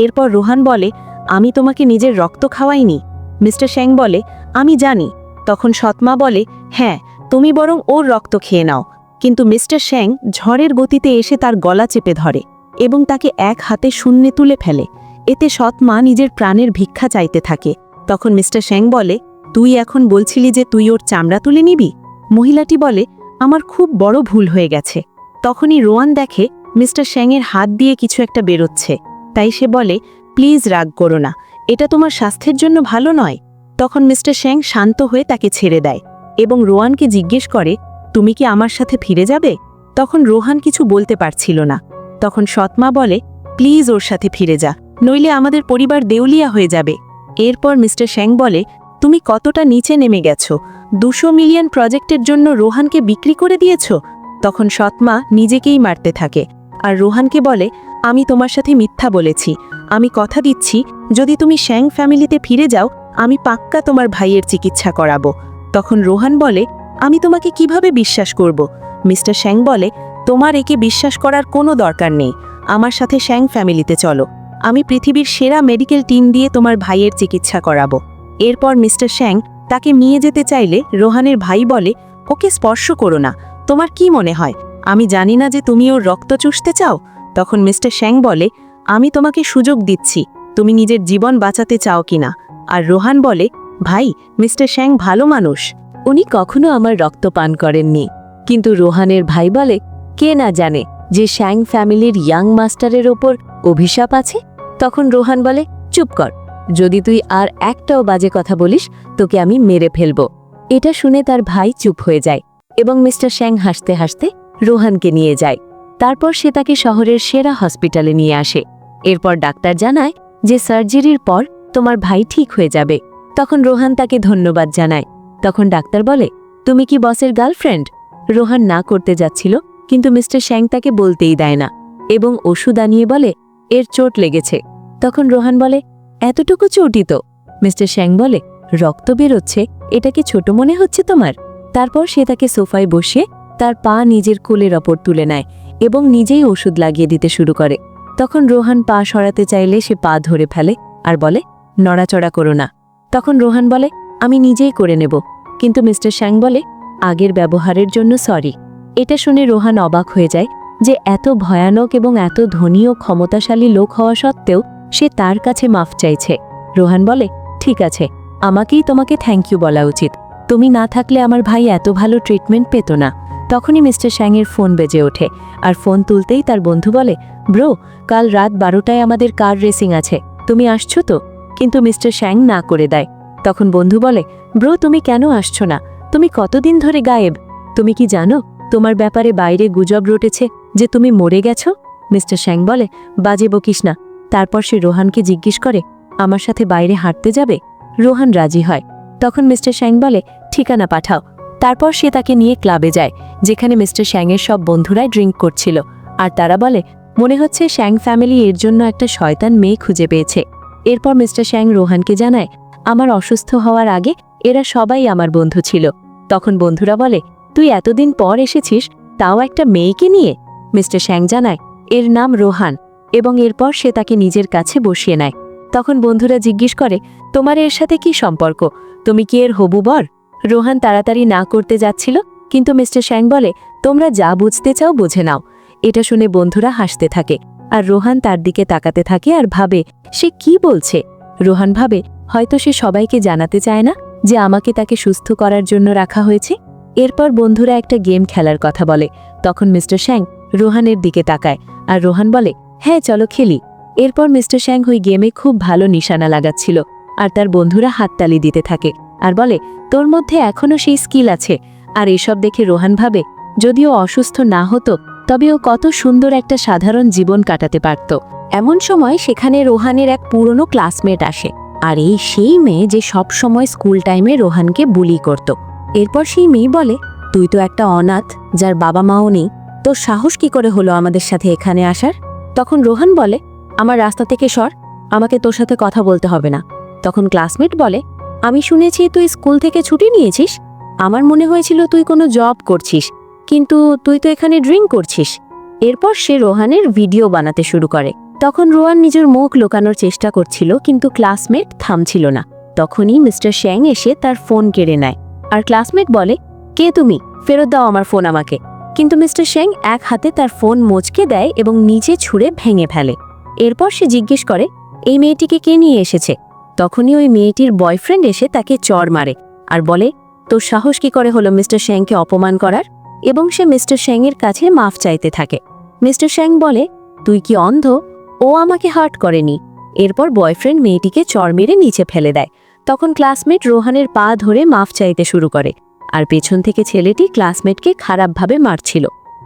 এরপর রোহান বলে, আমি তোমাকে নিজের রক্ত খাওয়াইনি। মিস্টার শ্যাং বলে, আমি জানি। তখন সৎমা বলে, হ্যাঁ, তুমি বরং ওর রক্ত খেয়ে নাও। কিন্তু মিস্টার শ্যাং ঝড়ের গতিতে এসে তার গলা চেপে ধরে এবং তাকে এক হাতে শূন্যে তুলে ফেলে। এতে সৎমা নিজের প্রাণের ভিক্ষা চাইতে থাকে। তখন মিস্টার শ্যাং বলে, তুই এখন বলছিলি যে তুই ওর চামড়া তুলে নিবি? মহিলাটি বলে, আমার খুব বড় ভুল হয়ে গেছে। তখনই রোয়ান দেখে মিস্টার শ্যাংয়ের হাত দিয়ে কিছু একটা বেরোচ্ছে। তাই সে বলে, প্লিজ রাগ করো না, এটা তোমার স্বাস্থ্যের জন্য ভালো নয়। তখন মিস্টার শ্যাং শান্ত হয়ে তাকে ছেড়ে দেয় এবং রোহানকে জিজ্ঞেস করে, তুমি কি আমার সাথে ফিরে যাবে? তখন রোহান কিছু বলতে পারছিল না। তখন সৎমা বলে, প্লিজ ওর সাথে ফিরে যা, নইলে আমাদের পরিবার দেউলিয়া হয়ে যাবে। এরপর মিস্টার শ্যাং বলে, তুমি কতটা নিচে নেমে গেছো? 200 মিলিয়ন প্রজেক্টের জন্য রোহানকে বিক্রি করে দিয়েছ? তখন সৎমা নিজেকেই মারতে থাকে আর রোহানকে বলে, আমি তোমার সাথে মিথ্যা বলেছি। আমি কথা দিচ্ছি, যদি তুমি শ্যাং ফ্যামিলিতে ফিরে যাও আমি পাক্কা তোমার ভাইয়ের চিকিৎসা করাবো। তখন রোহান বলে, আমি তোমাকে কিভাবে বিশ্বাস করব? মিস্টার শ্যাং বলে, তোমার একে বিশ্বাস করার কোনো দরকার নেই। আমার সাথে শ্যাং ফ্যামিলিতে চলো, আমি পৃথিবীর সেরা মেডিকেল টিম দিয়ে তোমার ভাইয়ের চিকিৎসা করাবো। এরপর মিস্টার শ্যাং তাকে নিয়ে যেতে চাইলে রোহানের ভাই বলে, ওকে স্পর্শ করো না। তোমার কি মনে হয় আমি জানি না যে তুমি ওর রক্ত চুষতে চাও? তখন মিস্টার শ্যাং বলে, আমি তোমাকে সুযোগ দিচ্ছি, তুমি নিজের জীবন বাঁচাতে চাও কিনা। আর রোহান বলে, ভাই, মিস্টার শ্যাং ভালো মানুষ, উনি কখনো আমার রক্ত পান করেননি। কিন্তু রোহানের ভাই বলে, কে না জানে যে শ্যাং ফ্যামিলির ইয়াং মাস্টারের ওপর অভিশাপ আছে। তখন রোহান বলে, চুপ কর, যদি তুই আর একটাও বাজে কথা বলিস তোকে আমি মেরে ফেলব। এটা শুনে তার ভাই চুপ হয়ে যায় এবং মিস্টার শ্যাং হাসতে হাসতে রোহানকে নিয়ে যায়। তারপর সে তাকে শহরের সেরা হসপিটালে নিয়ে আসে। এরপর ডাক্তার জানায় যে সার্জারির পর তোমার ভাই ঠিক হয়ে যাবে। তখন রোহান তাকে ধন্যবাদ জানায়। তখন ডাক্তার বলে, তুমি কি বসের গার্লফ্রেন্ড? রোহান না করতে যাচ্ছিল, কিন্তু মিস্টার শ্যাং তাকে বলতেই দেয় না এবং ওষুধ আনিয়ে বলে, এর চোট লেগেছে। তখন রোহান বলে, এতটুকু চোটই তো। মিস্টার শ্যাং বলে, রক্ত বেরোচ্ছে, এটা কি ছোট মনে হচ্ছে তোমার? তারপর সে তাকে সোফায় বসিয়ে তার পা নিজের কোলের ওপর তুলে নেয় এবং নিজেই ওষুধ লাগিয়ে দিতে শুরু করে। তখন রোহান পা সরাতে চাইলে সে পা ধরে ফেলে আর বলে, নড়াচড়া করো না। তখন রোহান বলে, আমি নিজেই করে নেব। কিন্তু মিস্টার শ্যাং বলে, আগের ব্যবহারের জন্য সরি। এটা শুনে রোহান অবাক হয়ে যায় যে এত ভয়ানক এবং এত ধনী ও ক্ষমতাশালী লোক হওয়া সত্ত্বেও সে তার কাছে মাফ চাইছে। রোহান বলে, ঠিক আছে, আমাকেই তোমাকে থ্যাংক ইউ বলা উচিত। তুমি না থাকলে আমার ভাই এত ভালো ট্রিটমেন্ট পেত না। তখনই মিস্টার শ্যাংয়ের ফোন বেজে ওঠে আর ফোন তুলতেই তার বন্ধু বলে, ব্রো, কাল রাত 12টায় আমাদের কার রেসিং আছে, তুমি আসছো তো? কিন্তু মিস্টার শ্যাং না করে দেয়। তখন বন্ধু বলে, ব্রো, তুমি কেন আসছো না? তুমি কতদিন ধরে গায়েব? তুমি কি জানো তোমার ব্যাপারে বাইরে গুজব রটেছে যে তুমি মরে গেছো? মিস্টার শ্যাং বলে, বাজে বকিস না। তারপর সে রোহানকে জিজ্ঞেস করে, আমার সাথে বাইরে হাঁটতে যাবে? রোহান রাজি হয়। তখন মিস্টার শ্যাং বলে, ঠিকানা পাঠাও। তারপর সে তাকে নিয়ে ক্লাবে যায়, যেখানে মিস্টার শ্যাংয়ের সব বন্ধুরাই ড্রিঙ্ক করছিল। আর তারা বলে, মনে হচ্ছে শ্যাং ফ্যামিলি এর জন্য একটা শয়তান মেয়ে খুঁজে পেয়েছে। এরপর মিস্টার শ্যাং রোহানকে জানায়, আমার অসুস্থ হওয়ার আগে এরা সবাই আমার বন্ধু ছিল। তখন বন্ধুরা বলে, তুই এতদিন পর এসেছিস, তাও একটা মেয়েকে নিয়ে? মিস্টার শ্যাং জানায়, এর নাম রোহান, এবং এরপর সে তাকে নিজের কাছে বসিয়ে নেয়। তখন বন্ধুরা জিজ্ঞেস করে, তোমার এর সাথে কি সম্পর্ক? তুমি কি এর হবু বর? রোহান তাড়াতাড়ি না করতে যাচ্ছিল, কিন্তু মিস্টার শ্যাং বলে, তোমরা যা বুঝতে চাও বুঝে নাও। এটা শুনে বন্ধুরা হাসতে থাকে আর রোহান তার দিকে তাকাতে থাকে আর ভাবে সে কি বলছে। রোহান ভাবে হয়তো সে সবাইকে জানাতে চায় না যে আমাকে তাকে সুস্থ করার জন্য রাখা হয়েছে। এরপর বন্ধুরা একটা গেম খেলার কথা বলে। তখন মিস্টার শ্যাং রোহানের দিকে তাকায় আর রোহান বলে, হ্যাঁ, চলো খেলি। এরপর মিস্টার শ্যাং ওই গেমে খুব ভালো নিশানা লাগাচ্ছিল আর তার বন্ধুরা হাততালি দিতে থাকে আর বলে, তোর মধ্যে এখনও সেই স্কিল আছে। আর এসব দেখে রোহান ভাবে, যদিও অসুস্থ না হতো তবে ও কত সুন্দর একটা সাধারণ জীবন কাটাতে পারত। এমন সময় সেখানে রোহানের এক পুরনো ক্লাসমেট আসে, আর এই সেই মেয়ে যে সব সময় স্কুল টাইমে রোহানকে বুলি করত। এরপর সেই মেয়ে বলে, তুই তো একটা অনাথ, যার বাবা মাও নেই, তোর সাহস কি করে হলো আমাদের সাথে এখানে আসার? তখন রোহান বলে, আমার রাস্তা থেকে সর, আমাকে তোর সাথে কথা বলতে হবে না। তখন ক্লাসমেট বলে, আমি শুনেছি তুই স্কুল থেকে ছুটি নিয়েছিস, আমার মনে হয়েছিল তুই কোনো জব করছিস, কিন্তু তুই তো এখানে ড্রিঙ্ক করছিস। এরপর সে রোহানের ভিডিও বানাতে শুরু করে। তখন রোহান নিজের মুখ লুকানোর চেষ্টা করছিল, কিন্তু ক্লাসমেট থামছিল না। তখনই মিস্টার শ্যাং এসে তার ফোন কেড়ে নেয়, আর ক্লাসমেট বলে, কে তুমি, ফেরত দাও আমার ফোন আমাকে। কিন্তু মিস্টার শ্যাং এক হাতে তার ফোন মোচকে দেয় এবং নিচে ছুঁড়ে ভেঙে ফেলে। এরপর সে জিজ্ঞেস করে, এই মেয়েটিকে কে নিয়ে এসেছে? তখনই ওই মেয়েটির বয়ফ্রেন্ড এসে তাকে চড় মারে আর বলে, তোর সাহস কি করে হলো মিস্টার শ্যাংকে অপমান করার? এবং সে মিস্টার শ্যাংয়ের কাছে মাফ চাইতে থাকে। মিস্টার শ্যাং বলে, তুই কি অন্ধ? ও আমাকে হার্ট করেনি। এরপর বয়ফ্রেন্ড মেয়েটিকে চড় মেরে নিচে ফেলে দেয়। তখন ক্লাসমেট রোহানের পা ধরে মাফ চাইতে শুরু করে, আর পেছন থেকে ছেলেটি ক্লাসমেটকে খারাপভাবে মারছিল।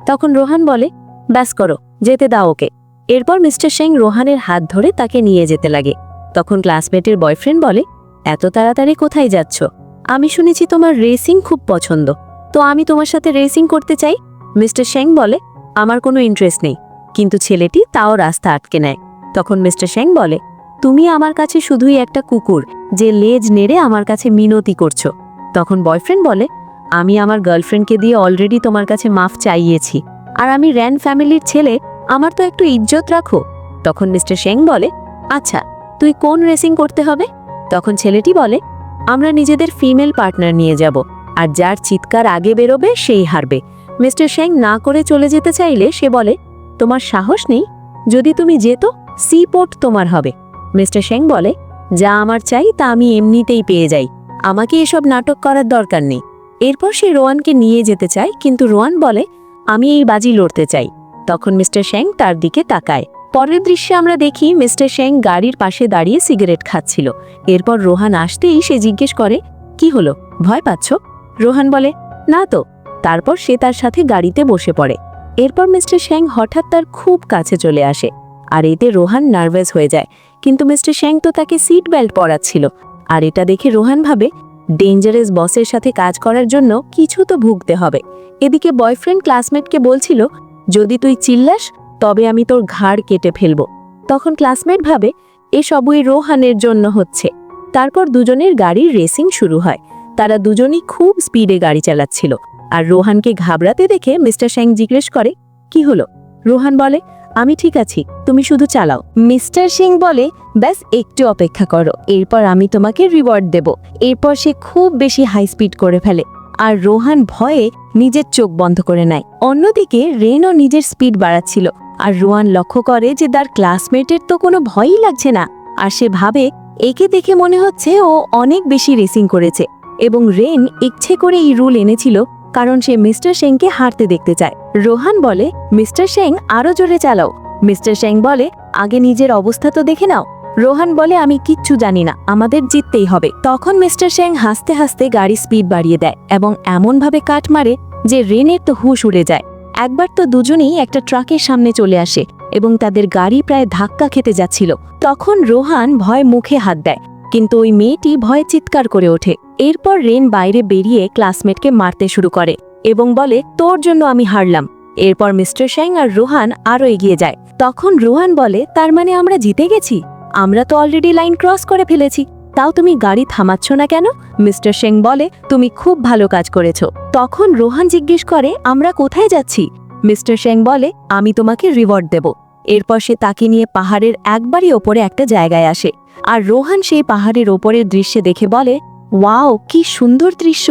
তখন রোহান বলে, ব্যাস করো, যেতে দাও ওকে। এরপর মিস্টার শ্যাং রোহানের হাত ধরে তাকে নিয়ে যেতে লাগে। তখন ক্লাসমেটের বয়ফ্রেন্ড বলে, এত তাড়াতাড়ি কোথায় যাচ্ছ? আমি শুনেছি তোমার রেসিং খুব পছন্দ, তো আমি তোমার সাথে রেসিং করতে চাই। মিস্টার শ্যাং বলে, আমার কোনো ইন্টারেস্ট নেই। কিন্তু ছেলেটি তাও রাস্তা আটকে নেয়। তখন মিস্টার শ্যাং বলে, তুমি আমার কাছে শুধুই একটা কুকুর, যে লেজ নেড়ে আমার কাছে মিনতি করছো। তখন বয়ফ্রেন্ড বলে, আমি আমার গার্লফ্রেন্ডকে দিয়ে অলরেডি তোমার কাছে মাফ চাইয়েছি, আর আমি র্যান ফ্যামিলির ছেলে, আমার তো একটু ইজ্জত রাখো। তখন মিস্টার শ্যাং বলে, আচ্ছা, তুই কোন রেসিং করতে হবে? তখন ছেলেটি বলে, আমরা নিজেদের ফিমেল পার্টনার নিয়ে যাব, আর যার চিৎকার আগে বেরোবে সেই হারবে। মিস্টার শ্যাং না করে চলে যেতে চাইলে সে বলে, তোমার সাহস নেই? যদি তুমি যেত, সি পোর্ট তোমার হবে। মিস্টার শ্যাং বলে, যা আমার চাই তা আমি এমনিতেই পেয়ে যাই, আমাকে এসব নাটক করার দরকার নেই। এরপর সে রোয়ানকে নিয়ে যেতে চায়, কিন্তু রোয়ান বলে, আমি এই বাজি লড়তে চাই। তখন মিস্টার শ্যাং তার দিকে তাকায়। পরের দৃশ্যে আমরা দেখি মিস্টার শ্যাং গাড়ির পাশে দাঁড়িয়ে সিগারেট খাচ্ছিল। এরপর রোহান আসতেই সে জিজ্ঞেস করে, কি হলো, ভয় পাচ্ছ? রোহান বলে, না তো। তারপর সে তার সাথে গাড়িতে বসে পড়ে। এরপর মিস্টার শ্যাং হঠাৎ তার খুব কাছে চলে আসে, আর এতে রোহান নার্ভাস হয়ে যায়। কিন্তু মিস্টার শ্যাং তো তাকে সিট বেল্ট পরাচ্ছিল, আর এটা দেখে রোহান ভাবে, ডেঞ্জারাস বসের সাথে কাজ করার জন্য কিছু তো ভুগতে হবে। এদিকে বয়ফ্রেন্ড ক্লাসমেটকে বলছিল, যদি তুই চিল্লাস তবে আমি তোর ঘাড় কেটে ফেলব। তখন ক্লাসমেট ভাবে, এসবই রোহানের জন্য হচ্ছে। তারপর দুজনের গাড়ির রেসিং শুরু হয়। তারা দুজনই খুব স্পিডে গাড়ি চালাচ্ছিল, আর রোহানকে ঘাবড়াতে দেখে মিস্টার শ্যাং জিজ্ঞেস করে, কি হলো? রোহান বলে, আমি ঠিক আছি, তুমি শুধু চালাও। মিস্টার সিং বলে, ব্যাস একটু অপেক্ষা করো, এরপর আমি তোমাকে রিওয়ার্ড দেব। এরপর সে খুব বেশি হাই স্পিড করে ফেলে, আর রোহান ভয়ে নিজের চোখ বন্ধ করে নেয়। অন্যদিকে রেনও নিজের স্পিড বাড়াচ্ছিল, আর রোহান লক্ষ্য করে যে তার ক্লাসমেটের তো কোনো ভয়ই লাগছে না। আর সে ভাবে, একে দেখে মনে হচ্ছে ও অনেক বেশি রেসিং করেছে, এবং রেন ইচ্ছে করে এই রুল এনেছিল কারণ সে মিস্টার শ্যাংকে হারতে দেখতে চায়। রোহান বলে, মিস্টার শ্যাং আরো জোরে চালাও। মিস্টার শ্যাং বলে, আগে নিজের অবস্থা তো দেখে নাও। রোহান বলে, আমি কিচ্ছু জানি না, আমাদের জিততেই হবে। তখন মিস্টার শ্যাং হাসতে হাসতে গাড়ি স্পিড বাড়িয়ে দেয় এবং এমনভাবে কাট মারে যে রেনের তো হুঁশ উড়ে যায়। একবার তো দুজনেই একটা ট্রাকের সামনে চলে আসে এবং তাদের গাড়ি প্রায় ধাক্কা খেতে যাচ্ছিল। তখন রোহান ভয় মুখে হাত দেয়, কিন্তু ওই মেয়েটি ভয়ে চিৎকার করে ওঠে। এরপর রেন বাইরে বেরিয়ে ক্লাসমেটকে মারতে শুরু করে এবং বলে, তোর জন্য আমি হারলাম। এরপর মিস্টার শ্যাং আর রোহান আরও এগিয়ে যায়। তখন রোহান বলে, তার মানে আমরা জিতে গেছি? আমরা তো অলরেডি লাইন ক্রস করে ফেলেছি, তাও তুমি গাড়ি থামাচ্ছ না কেন? মিস্টার শ্যাং বলে, তুমি খুব ভালো কাজ করেছো। তখন রোহান জিজ্ঞেস করে, আমরা কোথায় যাচ্ছি? মিস্টার শ্যাং বলে, আমি তোমাকে রিওয়ার্ড দেব। এরপর সে তাকে নিয়ে পাহাড়ের একবারই ওপরে একটা জায়গায় আসে, আর রোহান সেই পাহাড়ের ওপরের দৃশ্যে দেখে বলে, ওয়াও, কি সুন্দর দৃশ্য,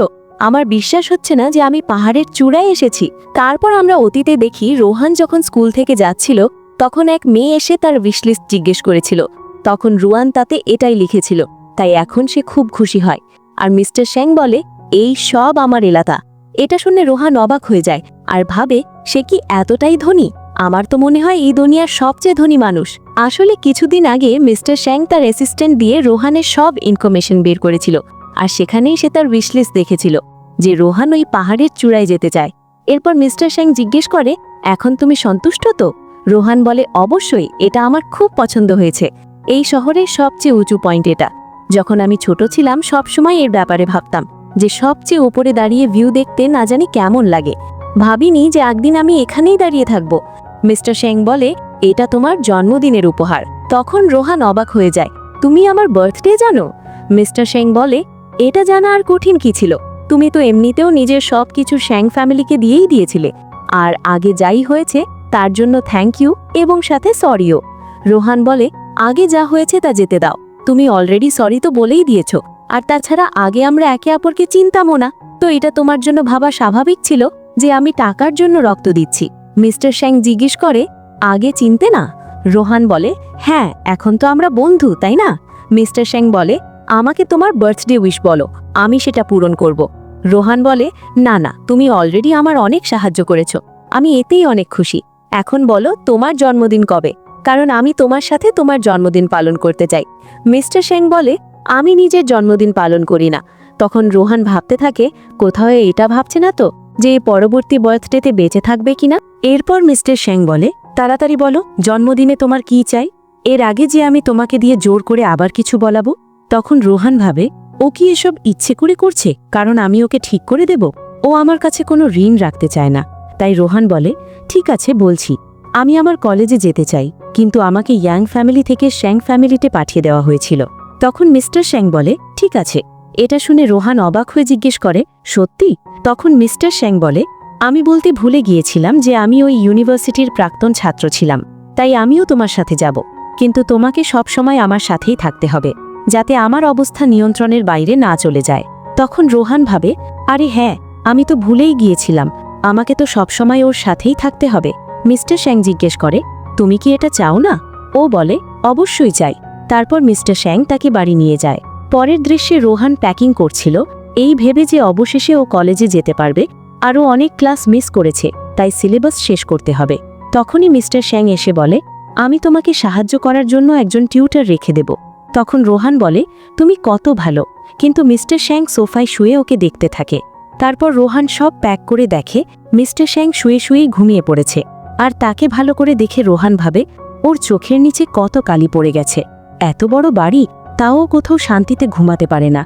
আমার বিশ্বাস হচ্ছে না যে আমি পাহাড়ের চূড়ায় এসেছি। তারপর আমরা অতীতে দেখি রোহান যখন স্কুল থেকে যাচ্ছিল তখন এক মেয়ে এসে তার উইশলিস্ট জিজ্ঞেস করেছিল। তখন রোহান তাতে এটাই লিখেছিল, তাই এখন সে খুব খুশি হয়। আর মিস্টার শ্যাং বলে, এই সব আমার এলাকা। এটা শুনে রোহান অবাক হয়ে যায় আর ভাবে, সে কি এতটাই ধনী? আমার তো মনে হয় এই দুনিয়ার সবচেয়ে ধনী মানুষ। আসলে কিছুদিন আগে মিস্টার শ্যাং তার অ্যাসিস্ট্যান্ট দিয়ে রোহানের সব ইনফরমেশন বের করেছিল, আর সেখানেই সে তার উইশলিস্ট দেখেছিল যে রোহান ওই পাহাড়ের চূড়ায় যেতে চায়। এরপর মিস্টার শ্যাং জিজ্ঞেস করে, এখন তুমি সন্তুষ্ট তো? রোহান বলে, অবশ্যই, এটা আমার খুব পছন্দ হয়েছে। এই শহরের সবচেয়ে উঁচু পয়েন্ট এটা। যখন আমি ছোট ছিলাম সবসময় এর ব্যাপারে ভাবতাম যে সবচেয়ে উপরে দাঁড়িয়ে ভিউ দেখতে না জানি কেমন লাগে। ভাবিনি যে একদিন আমি এখানেই দাঁড়িয়ে থাকব। মিস্টার শ্যাং বলে, এটা তোমার জন্মদিনের উপহার। তখন রোহান অবাক হয়ে যায়, তুমি আমার বার্থডে জানো? মিস্টার শ্যাং বলে, এটা জানা আর কঠিন কি ছিল? তুমি তো এমনিতেও নিজের সব কিছু শ্যাং ফ্যামিলিকে দিয়েই দিয়েছিলে। আর আগে যাই হয়েছে তার জন্য থ্যাংক ইউ এবং সাথে সরিও। রোহান বলে, আগে যা হয়েছে তা যেতে দাও। তুমি অলরেডি সরি তো বলেই দিয়েছো। আর তাছাড়া আগে আমরা একে অপরকে চিনতামও না, তো এটা তোমার জন্য ভাবা স্বাভাবিক ছিল যে আমি টাকার জন্য রক্ত দিচ্ছি। মিস্টার শ্যাং জিজ্ঞেস করে, আগে চিনতে না? রোহান বলে, হ্যাঁ, এখন তো আমরা বন্ধু, তাই না? মিস্টার শ্যাং বলে, আমাকে তোমার বার্থডে উইশ বলো, আমি সেটা পূরণ করব। রোহান বলে, না না, তুমি অলরেডি আমার অনেক সাহায্য করেছো, আমি এতেই অনেক খুশি। এখন বলো তোমার জন্মদিন কবে, কারণ আমি তোমার সাথে তোমার জন্মদিন পালন করতে চাই। মিস্টার শ্যাং বলে, আমি নিজের জন্মদিন পালন করি না। তখন রোহান ভাবতে থাকে, কোথাও এটা ভাবছে না তো যে পরবর্তী বার্থডেতে বেঁচে থাকবে কিনা। এরপর মিস্টার শ্যাং বলে, তাড়াতাড়ি বলো জন্মদিনে তোমার কি চাই, এর আগে যে আমি তোমাকে দিয়ে জোর করে আবার কিছু বলাবো। তখন রোহান ভাবে, ও কি এসব ইচ্ছে করে করছে কারণ আমি ওকে ঠিক করে দেব? ও আমার কাছে কোনো ঋণ রাখতে চায় না। তাই রোহান বলে, ঠিক আছে বলছি, আমি আমার কলেজে যেতে চাই, কিন্তু আমাকে ইয়াং ফ্যামিলি থেকে শ্যাং ফ্যামিলিতে পাঠিয়ে দেওয়া হয়েছিল। তখন মিস্টার শ্যাং বলে, ঠিক আছে। এটা শুনে রোহান অবাক হয়ে জিজ্ঞেস করে, সত্যি? তখন মিস্টার শ্যাং বলে, আমি বলতে ভুলে গিয়েছিলাম যে আমি ওই ইউনিভার্সিটির প্রাক্তন ছাত্র ছিলাম, তাই আমিও তোমার সাথে যাব, কিন্তু তোমাকে সবসময় আমার সাথেই থাকতে হবে, যাতে আমার অবস্থা নিয়ন্ত্রণের বাইরে না চলে যায়। তখন রোহান ভাবে, আরে হ্যাঁ, আমি তো ভুলেই গিয়েছিলাম, আমাকে তো সবসময় ওর সাথেই থাকতে হবে। মিস্টার শ্যাং জিজ্ঞেস করে, তুমি কি এটা চাও না? ও বলে, অবশ্যই চাই। তারপর মিস্টার শ্যাং তাকে বাড়ি নিয়ে যায়। পরের দৃশ্যে রোহান প্যাকিং করছিল, এই ভেবে যে অবশেষে ও কলেজে যেতে পারবে। আরও অনেক ক্লাস মিস করেছে, তাই সিলেবাস শেষ করতে হবে। তখনই মিস্টার শ্যাং এসে বলে, আমি তোমাকে সাহায্য করার জন্য একজন টিউটর রেখে দেব। তখন রোহান বলে, তুমি কত ভালো। কিন্তু মিস্টার শ্যাং সোফায় শুয়ে ওকে দেখতে থাকে। তারপর রোহান সব প্যাক করে দেখে মিস্টার শ্যাং শুয়ে শুয়েই ঘুমিয়ে পড়েছে। আর তাকে ভালো করে দেখে রোহান ভাবে, ওর চোখের নিচে কত কালি পড়ে গেছে। এত বড় বাড়ি, তাও কোথাও শান্তিতে ঘুমাতে পারে না।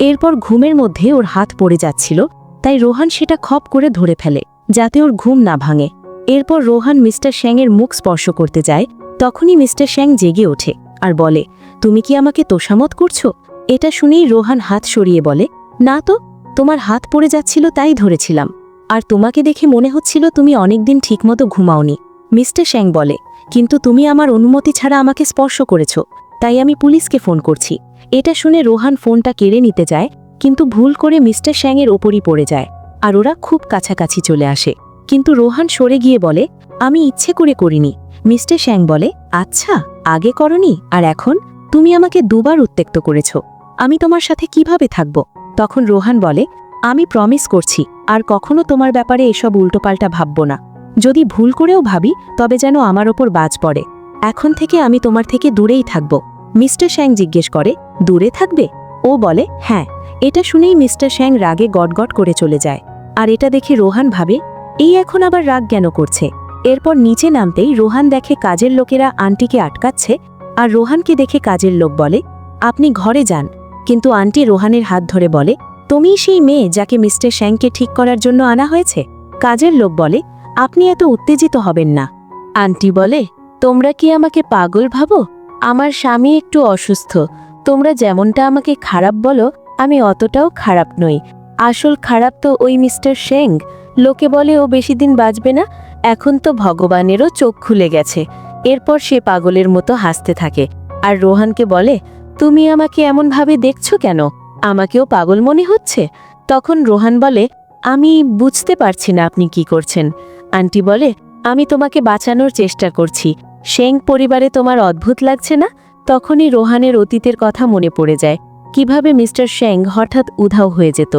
এরপর ঘুমের মধ্যে ওর হাত পড়ে যাচ্ছিল, তাই রোহান সেটা খপ করে ধরে ফেলে যাতে ওর ঘুম না ভাঙে। এরপর রোহান মিস্টার শ্যাংয়ের মুখ স্পর্শ করতে যায়। তখনই মিস্টার শ্যাং জেগে ওঠে আর বলে, তুমি কি আমাকে তোষামত করছো? এটা শুনেই রোহান হাত সরিয়ে বলে, না তো, তোমার হাত পড়ে যাচ্ছিল তাই ধরেছিলাম, আর তোমাকে দেখে মনে হচ্ছিল তুমি অনেকদিন ঠিকমতো ঘুমাওনি। মিস্টার শ্যাং বলে, কিন্তু তুমি আমার অনুমতি ছাড়া আমাকে স্পর্শ করেছো, তাই আমি পুলিশকে ফোন করছি। এটা শুনে রোহান ফোনটা কেড়ে নিতে যায়, কিন্তু ভুল করে মিস্টার শ্যাংয়ের ওপরই পড়ে যায়, আর ওরা খুব কাছাকাছি চলে আসে। কিন্তু রোহান সরে গিয়ে বলে, আমি ইচ্ছে করে করিনি। মিস্টার শ্যাং বলে, আচ্ছা, আগে করনি আর এখন? তুমি আমাকে দুবার উত্ত্যক্ত করেছ, আমি তোমার সাথে কিভাবে থাকব? তখন রোহান বলে, আমি প্রমিস করছি আর কখনো তোমার ব্যাপারে এসব উল্টোপাল্টা ভাবব না। যদি ভুল করেও ভাবি তবে যেন আমার ওপর বাজ পড়ে। এখন থেকে আমি তোমার থেকে দূরেই থাকব। মিস্টার শ্যাং জিজ্ঞেস করে, দূরে থাকবে? ও বলে, হ্যাঁ। এটা শুনেই মিস্টার শ্যাং রাগে গটগট করে চলে যায়। আর এটা দেখে রোহান ভাবে, এই এখন আবার রাগ কেন করছে? এরপর নিচে নামতেই রোহান দেখে কাজের লোকেরা আন্টিকে আটকাচ্ছে, আর রোহানকে দেখে কাজের লোক বলে, আপনি ঘরে যান। কিন্তু আন্টি রোহানের হাত ধরে বলে, তুমিই সেই মেয়ে যাকে মিস্টার শ্যাংকে ঠিক করার জন্য আনা হয়েছে? কাজের লোক বলে, আপনি এত উত্তেজিত হবেন না। আন্টি বলে, তোমরা কি আমাকে পাগল ভাবো? আমার স্বামী একটু অসুস্থ। তোমরা যেমনটা আমাকে খারাপ বলো, আমি অতটাও খারাপ নই। আসল খারাপ তো ওই মিস্টার শ্যাং। লোকে বলে ও বেশি দিন বাঁচবে না, এখন তো ভগবানেরও চোখ খুলে গেছে। এরপর সে পাগলের মতো হাসতে থাকে আর রোহানকে বলে, তুমি আমাকে এমনভাবে দেখছো কেন? আমাকেও পাগল মনে হচ্ছে? তখন রোহান বলে, আমি বুঝতে পারছি না আপনি কি করছেন। আন্টি বলে, আমি তোমাকে বাঁচানোর চেষ্টা করছি। শ্যাং পরিবারে তোমার অদ্ভুত লাগছে না? তখনই রোহানের অতীতের কথা মনে পড়ে যায়, কিভাবে মিস্টার শ্যাং হঠাৎ উধাও হয়ে যেত।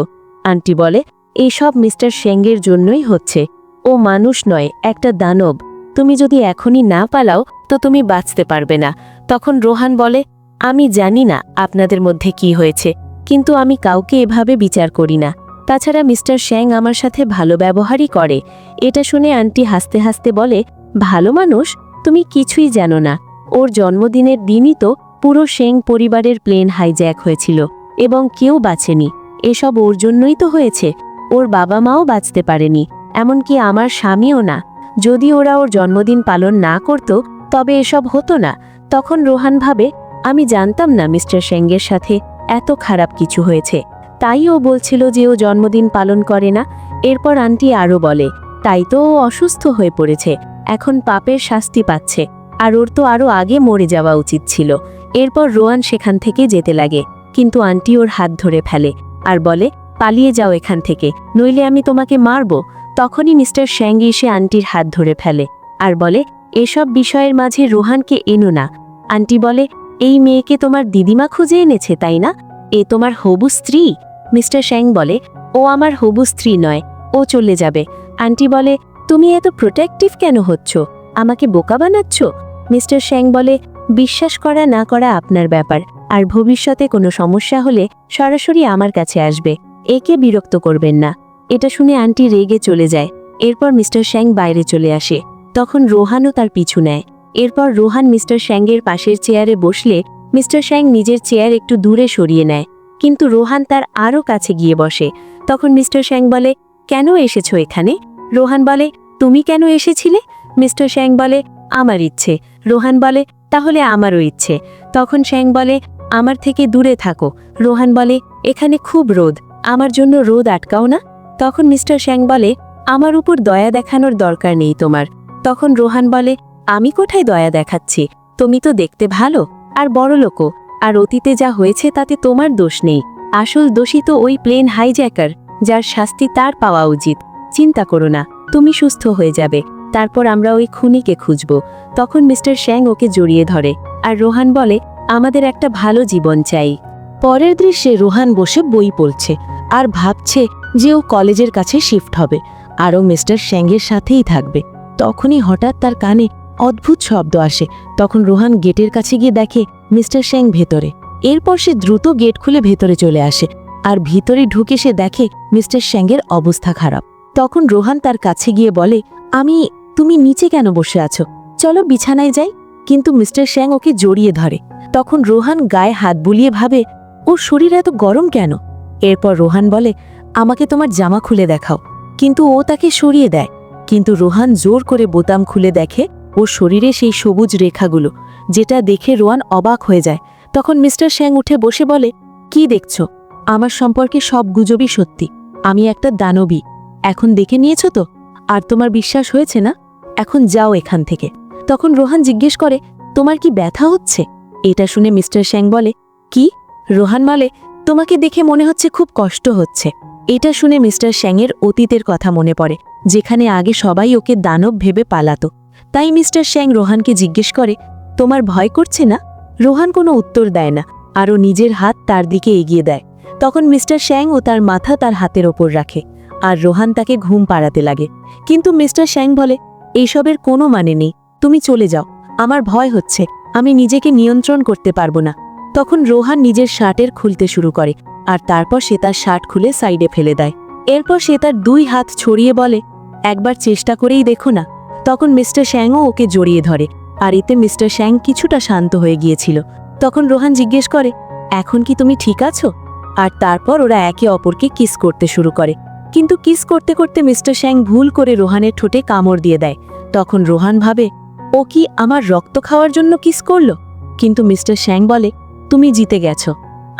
আন্টি বলে, এইসব মিস্টার শ্যাংয়ের জন্যই হচ্ছে। ও মানুষ নয়, একটা দানব। তুমি যদি এখনই না পালাও তো তুমি বাঁচতে পারবে না। তখন রোহান বলে, আমি জানি না আপনাদের মধ্যে কি হয়েছে, কিন্তু আমি কাউকে এভাবে বিচার করি না। তাছাড়া মিস্টার শ্যাং আমার সাথে ভালো ব্যবহারই করে। এটা শুনে আন্টি হাসতে হাসতে বলে, ভালো মানুষ? তুমি কিছুই জানো না। ওর জন্মদিনের দিনই তো পুরো শ্যাং পরিবারের প্লেন হাইজ্যাক হয়েছিল এবং কেউ বাঁচেনি। এসব ওর জন্যই তো হয়েছে। ওর বাবা মাও বাঁচতে পারেনি, এমনকি আমার স্বামীও না। যদি ওরা ওর জন্মদিন পালন না করত তবে এসব হতো না। তখন রোহান ভাবে, আমি জানতাম না মিস্টার শ্যাংয়ের সাথে এত খারাপ কিছু হয়েছে, তাই ও বলছিল যে ও জন্মদিন পালন করে না। এরপর আন্টি আরও বলে, তাই তো ও অসুস্থ হয়ে পড়েছে, এখন পাপের শাস্তি পাচ্ছে, আর ওর তো আরও আগে মরে যাওয়া উচিত ছিল। এরপর রোহান সেখান থেকে যেতে লাগে, কিন্তু আন্টি ওর হাত ধরে ফেলে আর বলে, পালিয়ে যাও এখান থেকে, নইলে আমি তোমাকে মারব। তখনই মিস্টার শ্যাং এসে আন্টির হাত ধরে ফেলে আর বলে, এসব বিষয়ের মাঝে রোহানকে এনো না। আন্টি বলে, এই মেয়েকে তোমার দিদিমা খুঁজে এনেছে তাই না? এ তোমার হবু স্ত্রী? মিস্টার শ্যাং বলে, ও আমার হবু স্ত্রী নয়, ও চলে যাবে। আন্টি বলে, তুমি এত প্রোটেক্টিভ কেন হচ্ছ? আমাকে বোকা বানাচ্ছ? মিস্টার শ্যাং বলে, বিশ্বাস করা না করা আপনার ব্যাপার, আর ভবিষ্যতে কোনো সমস্যা হলে সরাসরি আমার কাছে আসবে, একে বিরক্ত করবেন না। এটা শুনে আন্টি রেগে চলে যায়। এরপর মিস্টার শ্যাং বাইরে চলে আসে। তখন রোহানও তার পিছু নেয়। এরপর রোহান মিস্টার শ্যাংয়ের পাশের চেয়ারে বসলে মিস্টার শ্যাং নিজের চেয়ার একটু দূরে সরিয়ে নেয়, কিন্তু রোহান তার আরও কাছে গিয়ে বসে। তখন মিস্টার শ্যাং বলে, কেন এসেছো এখানে? রোহান বলে, তুমি কেন এসেছিলে? মিস্টার শ্যাং বলে, আমার ইচ্ছে। রোহান বলে, তাহলে আমারও ইচ্ছে। তখন শ্যাং বলে, আমার থেকে দূরে থাকো। রোহান বলে, এখানে খুব রোদ, আমার জন্য রোদ আটকাও না। তখন মিস্টার শ্যাং বলে, আমার উপর দয়া দেখানোর দরকার নেই তোমার। তখন রোহান বলে, আমি কোথায় দয়া দেখাচ্ছি? তুমি তো দেখতে ভালো আর বড়লোকও, আর অতীতে যা হয়েছে তাতে তোমার দোষ নেই। আসল দোষী তো ওই প্লেন হাইজ্যাকার, যার শাস্তি তার পাওয়া উচিত। চিন্তা করো না, তুমি সুস্থ হয়ে যাবে, তারপর আমরা ওই খুনিকে খুঁজব। তখন মিস্টার শ্যাং ওকে জড়িয়ে ধরে আর রোহান বলে, আমাদের একটা ভালো জীবন চাই। পরের দৃশ্যে রোহান বসে বই পড়ছে আর ভাবছে যে ও কলেজের কাছে শিফট হবে, আরও মিস্টার শ্যাংয়ের সাথেই থাকবে। তখনই হঠাৎ তার কানে অদ্ভুত শব্দ আসে। তখন রোহান গেটের কাছে গিয়ে দেখে মিস্টার শ্যাং ভেতরে। এরপর সে দ্রুত গেট খুলে ভেতরে চলে আসে, আর ভিতরে ঢুকে সে দেখে মিস্টার শ্যাংয়ের অবস্থা খারাপ। তখন রোহান তার কাছে গিয়ে বলে, তুমি নিচে কেন বসে আছো? চলো বিছানায় যাই। কিন্তু মিস্টার শ্যাং ওকে জড়িয়ে ধরে। তখন রোহান গায়ে হাত বুলিয়ে ভাবে, ওর শরীর এত গরম কেন? এরপর রোহান বলে, আমাকে তোমার জামা খুলে দেখাও। কিন্তু ও তাকে সরিয়ে দেয়। কিন্তু রোহান জোর করে বোতাম খুলে দেখে ওর শরীরে সেই সবুজ রেখাগুলো, যেটা দেখে রোহান অবাক হয়ে যায়। তখন মিস্টার শ্যাং উঠে বসে বলে, কি দেখছো? আমার সম্পর্কে সব গুজবই সত্যি। আমি একটা দানবী। এখন দেখে নিয়েছো তো? আর তোমার বিশ্বাস হয়েছে না? এখন যাও এখান থেকে। তখন রোহান জিজ্ঞেস করে, তোমার কি ব্যথা হচ্ছে? এটা শুনে মিস্টার শ্যাং বলে, কি? রোহান বলে, তোমাকে দেখে মনে হচ্ছে খুব কষ্ট হচ্ছে। এটা শুনে মিস্টার শ্যাংয়ের অতীতের কথা মনে পড়ে, যেখানে আগে সবাই ওকে দানব ভেবে পালাতো। তাই মিস্টার শ্যাং রোহানকে জিজ্ঞেস করে, তোমার ভয় করছে না? রোহান কোনো উত্তর দেয় না, আরও নিজের হাত তার দিকে এগিয়ে দেয়। তখন মিস্টার শ্যাং ও তার মাথা তার হাতের ওপর রাখে, আর রোহান তাকে ঘুম পাড়াতে লাগে। কিন্তু মিস্টার শ্যাং বলে, এইসবের কোনো মানে নেই, তুমি চলে যাও, আমার ভয় হচ্ছে, আমি নিজেকে নিয়ন্ত্রণ করতে পারবো না। তখন রোহান নিজের শার্টের খুলতে শুরু করে, আর তারপর সে তার শার্ট খুলে সাইডে ফেলে দেয়। এরপর সে তার দুই হাত ছড়িয়ে বলে, একবার চেষ্টা করেই দেখো না। তখন মিস্টার শ্যাংও ওকে জড়িয়ে ধরে, আর এতে মিস্টার শ্যাং কিছুটা শান্ত হয়ে গিয়েছিল। তখন রোহান জিজ্ঞেস করে, এখন কি তুমি ঠিক আছো? আর তারপর ওরা একে অপরকে কিস করতে শুরু করে। কিন্তু কিস করতে করতে মিস্টার শ্যাং ভুল করে রোহানের ঠোঁটে কামড় দিয়ে দেয়। তখন রোহান ভাবে, ও কি আমার রক্ত খাওয়ার জন্য কিস করল? কিন্তু মিস্টার শ্যাং বলে, তুমি জিতে গেছো,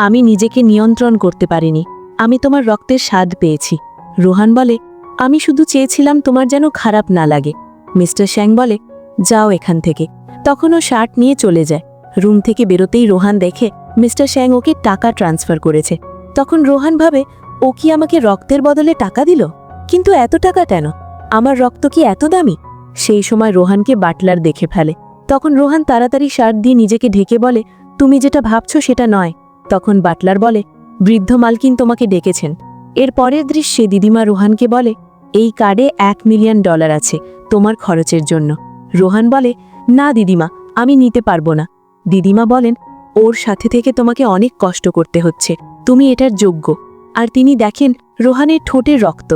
আমি নিজেকে নিয়ন্ত্রণ করতে পারিনি, আমি তোমার রক্তের স্বাদ পেয়েছি। রোহান বলে, আমি শুধু চেয়েছিলাম তোমার যেন খারাপ না লাগে। মিস্টার শ্যাং বলে, যাও এখান থেকে। তখন ও শার্ট নিয়ে চলে যায়। রুম থেকে বেরোতেই রোহান দেখে মিস্টার শ্যাং ওকে টাকা ট্রান্সফার করেছে। তখন রোহান ভাবে, ও কি আমাকে রক্তের বদলে টাকা দিল? কিন্তু এত টাকা কেন? আমার রক্ত কি এত দামি? সেই সময় রোহানকে বাটলার দেখে ফেলে। তখন রোহান তাড়াতাড়ি শার্ট দিয়ে নিজেকে ঢেকে বলে, তুমি যেটা ভাবছো সেটা নয়। তখন বাটলার বলে, বৃদ্ধ মালকিন তোমাকে ডেকেছেন। এর পরের দৃশ্যে দিদিমা রোহানকে বলে, এই কার্ডে $1 মিলিয়ন আছে তোমার খরচের জন্য। রোহান বলে, না দিদিমা, আমি নিতে পারবো না। দিদিমা বলেন, ওর সাথে থেকে তোমাকে অনেক কষ্ট করতে হচ্ছে, তুমি এটার যোগ্য। আর তিনি দেখেন রোহানের ঠোঁটের রক্ত,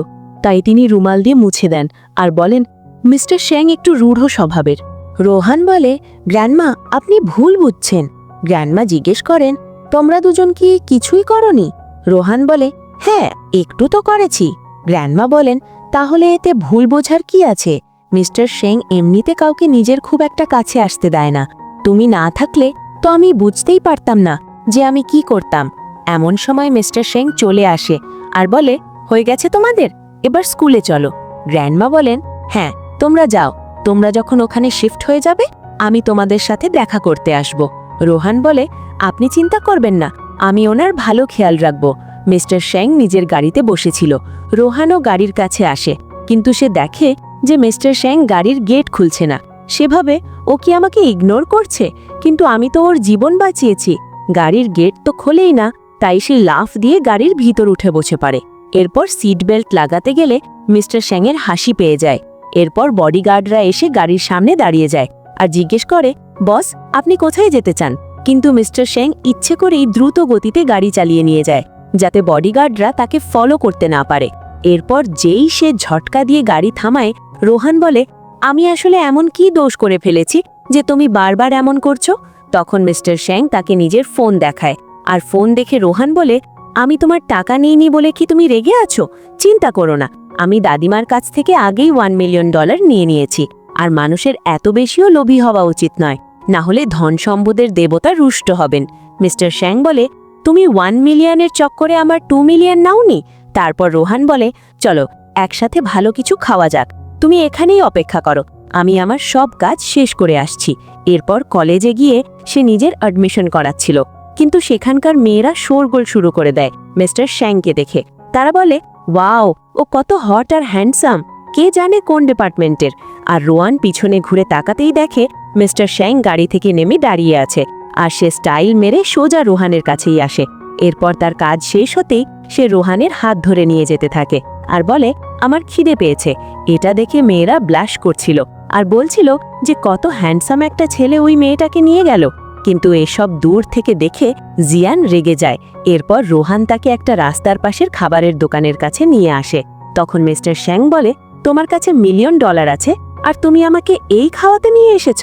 তাই তিনি রুমাল দিয়ে মুছে দেন আর বলেন, মিস্টার শ্যাং একটু রূঢ় স্বভাবের। রোহান বলে, গ্র্যান্ডমা আপনি ভুল বুঝছেন। গ্র্যান্ডমা জিজ্ঞেস করেন, তোমরা দুজন কি কিছুই করনি? রোহান বলে, হ্যাঁ একটু তো করেছি। গ্র্যান্ডমা বলেন, তাহলে এতে ভুল বোঝার কি আছে? মিস্টার শ্যাং এমনিতে কাউকে নিজের খুব একটা কাছে আসতে দেয় না। তুমি না থাকলে তো আমি বুঝতেই পারতাম না যে আমি কি করতাম। এমন সময় মিস্টার শ্যাং চলে আসে আর বলে, হয়ে গেছে তোমাদের, এবার স্কুলে চলো। গ্র্যান্ডমা বলেন, হ্যাঁ তোমরা যাও, তোমরা যখন ওখানে শিফট হয়ে যাবে আমি তোমাদের সাথে দেখা করতে আসব। রোহান বলে, আপনি চিন্তা করবেন না, আমি ওনার ভালো খেয়াল রাখব। মিস্টার শ্যাং নিজের গাড়িতে বসেছিল। রোহানও গাড়ির কাছে আসে, কিন্তু সে দেখে যে মিস্টার শ্যাং গাড়ির গেট খুলছে না। সেভাবে ও কি আমাকে ইগনোর করছে? কিন্তু আমি তো ওর জীবন বাঁচিয়েছি। গাড়ির গেট তো খোলেই না, তাই সে লাফ দিয়ে গাড়ির ভিতর উঠে বসে পারে। এরপর সিট বেল্ট লাগাতে গেলে মিস্টার শ্যাংয়ের হাসি পেয়ে যায়। এরপর বডিগার্ডরা এসে গাড়ির সামনে দাঁড়িয়ে যায় আর জিজ্ঞেস করে, বস আপনি কোথায় যেতে চান? কিন্তু মিস্টার শ্যাং ইচ্ছে করেই দ্রুত গতিতে গাড়ি চালিয়ে নিয়ে যায়, যাতে বডিগার্ডরা তাকে ফলো করতে না পারে। এরপর যেই সে ঝটকা দিয়ে গাড়ি থামায়, রোহান বলে, আমি আসলে এমন কি দোষ করে ফেলেছি যে তুমি বারবার এমন করছো? তখন মিস্টার শ্যাং তাকে নিজের ফোন দেখায়, আর ফোন দেখে রোহান বলে, আমি তোমার টাকা নিইনি বলে কি তুমি রেগে আছো? চিন্তা করো না, আমি দাদিমার কাছ থেকে আগেই $1 মিলিয়ন নিয়ে নিয়েছি। আর মানুষের এত বেশিও লোভী হওয়া উচিত নয়, না হলে ধন সম্পদের দেবতা রুষ্ট হবেন। মিস্টার শ্যাং বলে, তুমি 1 মিলিয়নের চক্করে আমার 2 মিলিয়ন নাওনি? তারপর রোহান বলে, চলো একসাথে ভালো কিছু খাওয়া যাক, তুমি এখানেই অপেক্ষা করো, আমি আমার সব কাজ শেষ করে আসছি। এরপর কলেজে গিয়ে সে নিজের অ্যাডমিশন করাচ্ছিল, কিন্তু সেখানকার মেয়েরা শোরগোল শুরু করে দেয় মিস্টার শ্যাংকে দেখে। তারা বলে, ওয়াও ও কত হট আর হ্যান্ডসাম, কে জানে কোন ডিপার্টমেন্টের। আর রোহান পিছনে ঘুরে তাকাতেই দেখে মিস্টার শ্যাং গাড়ি থেকে নেমে দাঁড়িয়ে আছে, আর সে স্টাইল মেরে সোজা রোহানের কাছেই আসে। এরপর তার কাজ শেষ হতেই সে রোহানের হাত ধরে নিয়ে যেতে থাকে আর বলে, আমার খিদে পেয়েছে। এটা দেখে মেয়েরা ব্লাশ করছিল আর বলছিল যে কত হ্যান্ডসাম একটা ছেলে ওই মেয়েটাকে নিয়ে গেল। কিন্তু এসব দূর থেকে দেখে জিয়ান রেগে যায়। এরপর রোহান তাকে একটা রাস্তার পাশের খাবারের দোকানের কাছে নিয়ে আসে। তখন মিস্টার শ্যাং বলে, তোমার কাছে $1 মিলিয়ন আছে আর তুমি আমাকে এই খাওয়াতে নিয়ে এসেছ?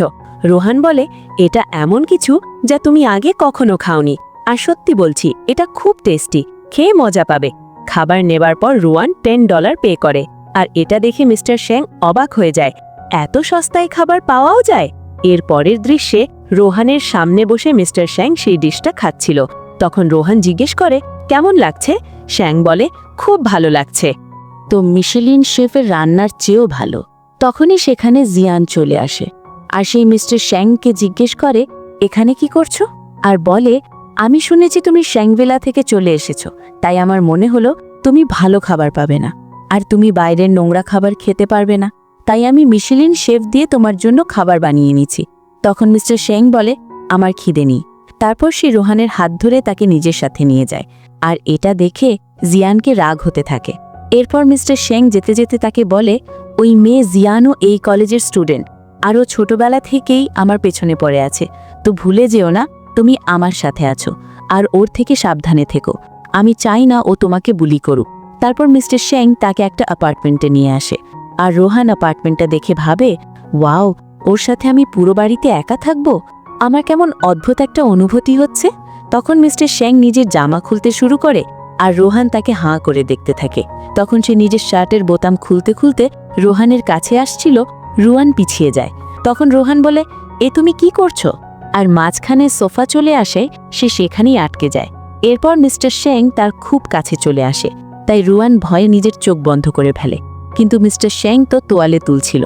রোহান বলে, এটা এমন কিছু যা তুমি আগে কখনো খাওনি, আর সত্যি বলছি এটা খুব টেস্টি, খেয়ে মজা পাবে। খাবার নেবার পর রোহান $10 পে করে, আর এটা দেখে মিস্টার শ্যাং অবাক হয়ে যায়, এত সস্তায় খাবার পাওয়াও যায়। এর পরের দৃশ্যে রোহানের সামনে বসে মিস্টার শ্যাং সেই ডিশটা খাচ্ছিল। তখন রোহান জিজ্ঞেস করে, কেমন লাগছে? শ্যাং বলে, খুব ভালো লাগছে। তো মিশেলিন শেফের রান্নার চেয়েও ভালো। তখনই সেখানে জিয়ান চলে আসে, আর সেই মিস্টার শ্যাংকে জিজ্ঞেস করে, এখানে কি করছো? আর বলে, আমি শুনেছি তুমি শ্যাংভেলা থেকে চলে এসেছো, তাই আমার মনে হলো তুমি ভালো খাবার পাবে না, আর তুমি বাইরের নোংরা খাবার খেতে পারবে না, তাই আমি মিশেলিন শেফ দিয়ে তোমার জন্য খাবার বানিয়ে নিয়েছি। তখন মিস্টার শ্যাং বলে, আমার খিদে নেই। তারপর সে রোহানের হাত ধরে তাকে নিজের সাথে নিয়ে যায়, আর এটা দেখে জিয়ানকে রাগ হতে থাকে। এরপর মিস্টার শ্যাং যেতে যেতে তাকে বলে, ওই মেয়ে জিয়ানও এই কলেজের স্টুডেন্ট, আরও ছোটবেলা থেকেই আমার পেছনে পড়ে আছে, তো ভুলে যেও না তুমি আমার সাথে আছো, আর ওর থেকে সাবধানে থেকো, আমি চাই না ও তোমাকে বুলি করুক। তারপর মিস্টার শ্যাং তাকে একটা অ্যাপার্টমেন্টে নিয়ে আসে, আর রোহান অ্যাপার্টমেন্টটা দেখে ভাবে, ওয়াও, ওর সাথে আমি পুরো বাড়িতে একা থাকবো, আমার কেমন অদ্ভুত একটা অনুভূতি হচ্ছে। তখন মিস্টার শ্যাং নিজের জামা খুলতে শুরু করে, আর রোহান তাকে হাঁ করে দেখতে থাকে। তখন সে নিজের শার্টের বোতাম খুলতে খুলতে রোহানের কাছে আসছিল, রোহান পিছিয়ে যায়। তখন রোহান বলে, এ তুমি কি করছো? আর মাঝখানে সোফা চলে আসে, সে সেখানেই আটকে যায়। এরপর মিস্টার শ্যাং তার খুব কাছে চলে আসে, তাই রোহান ভয়ে নিজের চোখ বন্ধ করে ফেলে, কিন্তু মিস্টার শ্যাং তো তোয়ালে তুলছিল।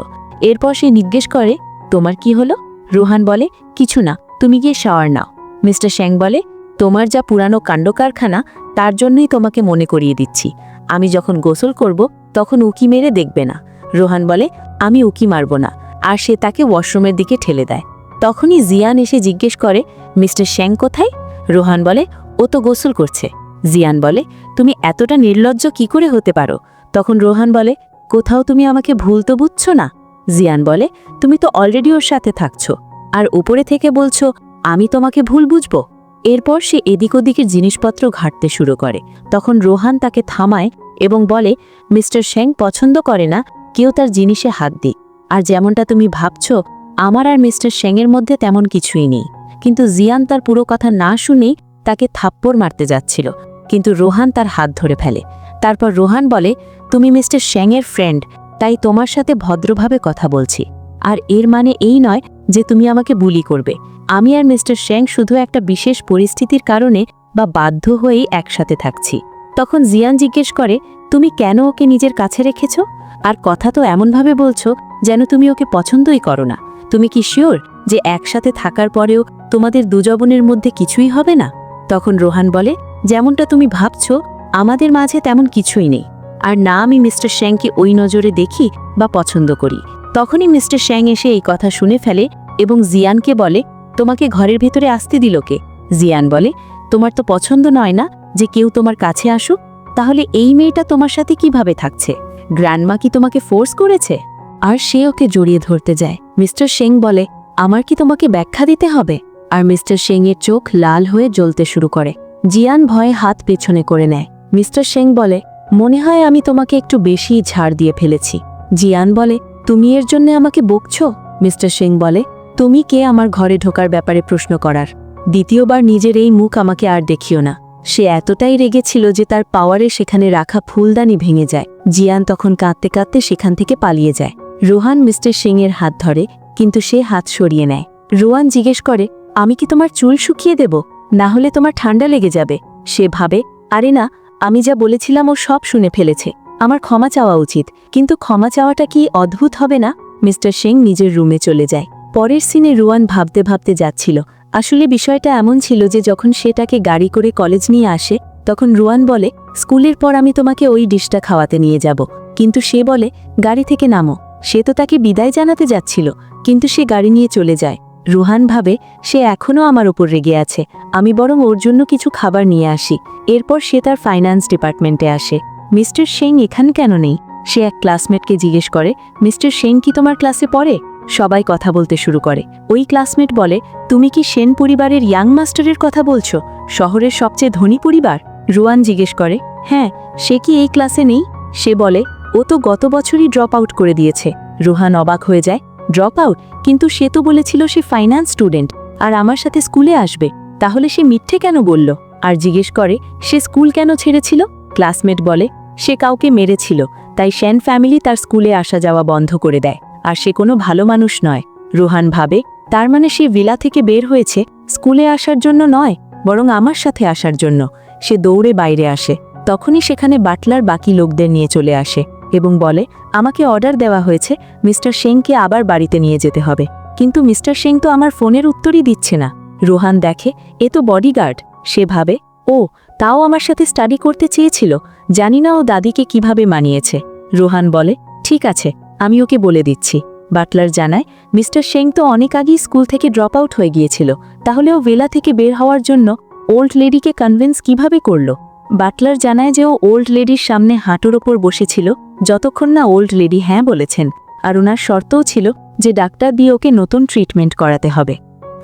এরপর সে জিজ্ঞেস করে, তোমার কি হলো? রোহান বলে, কিছু না, তুমি গিয়ে শাওয়ার নাও। মিস্টার শ্যাং বলে, তোমার যা পুরানো কাণ্ড কারখানা, তার জন্যই তোমাকে মনে করিয়ে দিচ্ছি, আমি যখন গোসল করব তখন উকি মেরে দেখবে না। রোহান বলে, আমি উকি মারব না, আর সে তাকে ওয়াশরুমের দিকে ঠেলে দেয়। তখনই জিয়ান এসে জিজ্ঞেস করে, মিস্টার শ্যাং কোথায়? রোহান বলে, ও তো গোসল করছে। জিয়ান বলে, তুমি এতটা নির্লজ্জ কি করে হতে পারো? তখন রোহান বলে, কোথাও তুমি আমাকে ভুল তো বুঝছো না? জিয়ান বলে, তুমি তো অলরেডি ওর সাথে থাকছো, আর উপরে থেকে বলছো আমি তোমাকে ভুল বুঝবো? এরপর সে এদিক ওদিকের জিনিসপত্র ঘাঁটতে শুরু করে। তখন রোহান তাকে থামায় এবং বলে মিস্টার শ্যাং পছন্দ করে না কেউ তার জিনিসে হাত দিক। আর যেমনটা তুমি ভাবছো, আমার আর মিস্টার শ্যাংয়ের মধ্যে তেমন কিছুই নেই। কিন্তু জিয়ান তার পুরো কথা না শুনেই তাকে থাপ্পড় মারতে যাচ্ছিল, কিন্তু রোহান তার হাত ধরে ফেলে। তারপর রোহান বলে, তুমি মিস্টার শ্যাংয়ের ফ্রেন্ড, তাই তোমার সাথে ভদ্রভাবে কথা বলছি। আর এর মানে এই নয় যে তুমি আমাকে বুলি করবে। আমি আর মিস্টার শ্যাং শুধু একটা বিশেষ পরিস্থিতির কারণে বা বাধ্য হয়েই একসাথে থাকছি। তখন জিয়ান জিজ্ঞেস করে, তুমি কেন ওকে নিজের কাছে রেখেছ? আর কথা তো এমনভাবে বলছো যেন তুমি ওকে পছন্দই করো না। তুমি কি শিওর যে একসাথে থাকার পরেও তোমাদের দুজনের মধ্যে কিছুই হবে না? তখন রোহান বলে, যেমনটা তুমি ভাবছো আমাদের মাঝে তেমন কিছুই নেই। আর না আমি মিস্টার শ্যাংকে ওই নজরে দেখি বা পছন্দ করি। তখনই মিস্টার শ্যাং এসে এই কথা শুনে ফেলে এবং জিয়ানকে বলে, তোমাকে ঘরের ভেতরে আসতে দিল কে? জিয়ান বলে, তোমার তো পছন্দ নয় না যে কেউ তোমার কাছে আসুক? তাহলে এই মেয়েটা তোমার সাথে কিভাবে থাকছে? গ্র্যান্ডমা কি তোমাকে ফোর্স করেছে? আর সে ওকে জড়িয়ে ধরতে যায়। মিস্টার শ্যাং বলে, আমার কি তোমাকে ব্যাখ্যা দিতে হবে? আর মিস্টার শ্যাংয়ের চোখ লাল হয়ে জ্বলতে শুরু করে। জিয়ান ভয়ে হাত পেছনে করে নেয়। মিস্টার শ্যাং বলে, মনে হয় আমি তোমাকে একটু বেশি ঝাড় দিয়ে ফেলেছি। জিয়ান বলে, তুমি এর জন্য আমাকে বকছো? মিস্টার শ্যাং বলে, তুমি কে আমার ঘরে ঢোকার ব্যাপারে প্রশ্ন করার? দ্বিতীয়বার নিজের এই মুখ আমাকে আর দেখিও না। সে এতটাই রেগেছিল যে তার পাওয়ারে সেখানে রাখা ফুলদানি ভেঙে যায়। জিয়ান তখন কাঁদতে কাঁদতে সেখান থেকে পালিয়ে যায়। রোহান মিস্টার সিংয়ের হাত ধরে, কিন্তু সে হাত সরিয়ে নেয়। রোহান জিজ্ঞেস করে, আমি কি তোমার চুল শুকিয়ে দেব? না হলে তোমার ঠান্ডা লেগে যাবে। সে ভাবে, আরে না, আমি যা বলেছিলাম ও সব শুনে ফেলেছে, আমার ক্ষমা চাওয়া উচিত। কিন্তু ক্ষমা চাওয়াটা কি অদ্ভুত হবে না? মিস্টার সিং নিজের রুমে চলে যায়। পরের সিনে রোহান ভাবতে ভাবতে যাচ্ছিল। আসলে বিষয়টা এমন ছিল যে যখন সে তাকে গাড়ি করে কলেজ নিয়ে আসে, তখন রোহান বলে, স্কুলের পর আমি তোমাকে ওই ডিশটা খাওয়াতে নিয়ে যাব। কিন্তু সে বলে, গাড়ি থেকে নামো। সে তো তাকে বিদায় জানাতে যাচ্ছিল, কিন্তু সে গাড়ি নিয়ে চলে যায়। রোহান ভাবে, সে এখনও আমার ওপর রেগে আছে, আমি বরং ওর জন্য কিছু খাবার নিয়ে আসি। এরপর সে তার ফাইন্যান্স ডিপার্টমেন্টে আসে। মিস্টার সিং এখানে কেন নেই? সে এক ক্লাসমেটকে জিজ্ঞেস করে, মিস্টার সিং কি তোমার ক্লাসে পড়ে? সবাই কথা বলতে শুরু করে। ওই ক্লাসমেট বলে, তুমি কি সেন পরিবারের ইয়াং মাস্টারের কথা বলছো? শহরের সবচেয়ে ধনী পরিবার? রোহান জিজ্ঞেস করে, হ্যাঁ, সে কি এই ক্লাসে নেই? সে বলে, ও তো গত বছরই ড্রপ আউট করে দিয়েছে। রোহান অবাক হয়ে যায়, ড্রপ আউট? কিন্তু সে তো বলেছিল সে ফাইন্যান্স স্টুডেন্ট আর আমার সাথে স্কুলে আসবে। তাহলে সে মিথ্যে কেন বলল? আর জিজ্ঞেস করে, সে স্কুল কেন ছেড়েছিল? ক্লাসমেট বলে, সে কাউকে মেরেছিল, তাই সেন ফ্যামিলি তার স্কুলে আসা যাওয়া বন্ধ করে দেয়। আর সে কোনো ভালো মানুষ নয়। রোহান ভাবে, তার মানে সে ভিলা থেকে বের হয়েছে স্কুলে আসার জন্য নয়, বরং আমার সাথে আসার জন্য। সে দৌড়ে বাইরে আসে। তখনই সেখানে বাটলার বাকি লোকদের নিয়ে চলে আসে এবং বলে, আমাকে অর্ডার দেওয়া হয়েছে মিস্টার সিংকে আবার বাড়িতে নিয়ে যেতে হবে, কিন্তু মিস্টার সিং তো আমার ফোনের উত্তরই দিচ্ছে না। রোহান দেখে, এ তো বডিগার্ড। সে ভাবে, ও তাও আমার সাথে স্টাডি করতে চেয়েছিল। জানি না ও দাদিকে কিভাবে মানিয়েছে। রোহান বলে, ঠিক আছে, আমি ওকে বলে দিচ্ছি। বাটলার জানায়, মিস্টার সিং তো অনেক আগেই স্কুল থেকে ড্রপ আউট হয়ে গিয়েছিল, তাহলে ও ভেলা থেকে বের হওয়ার জন্য ওল্ড লেডিকে কনভিন্স কিভাবে করল? বাটলার জানায় যে ও ওল্ড লেডির সামনে হাঁটুর ওপর বসেছিল যতক্ষণ না ওল্ড লেডি হ্যাঁ বলেছেন, আর ওনার শর্তও ছিল যে ডাক্তার দিয়ে ওকে নতুন ট্রিটমেন্ট করাতে হবে।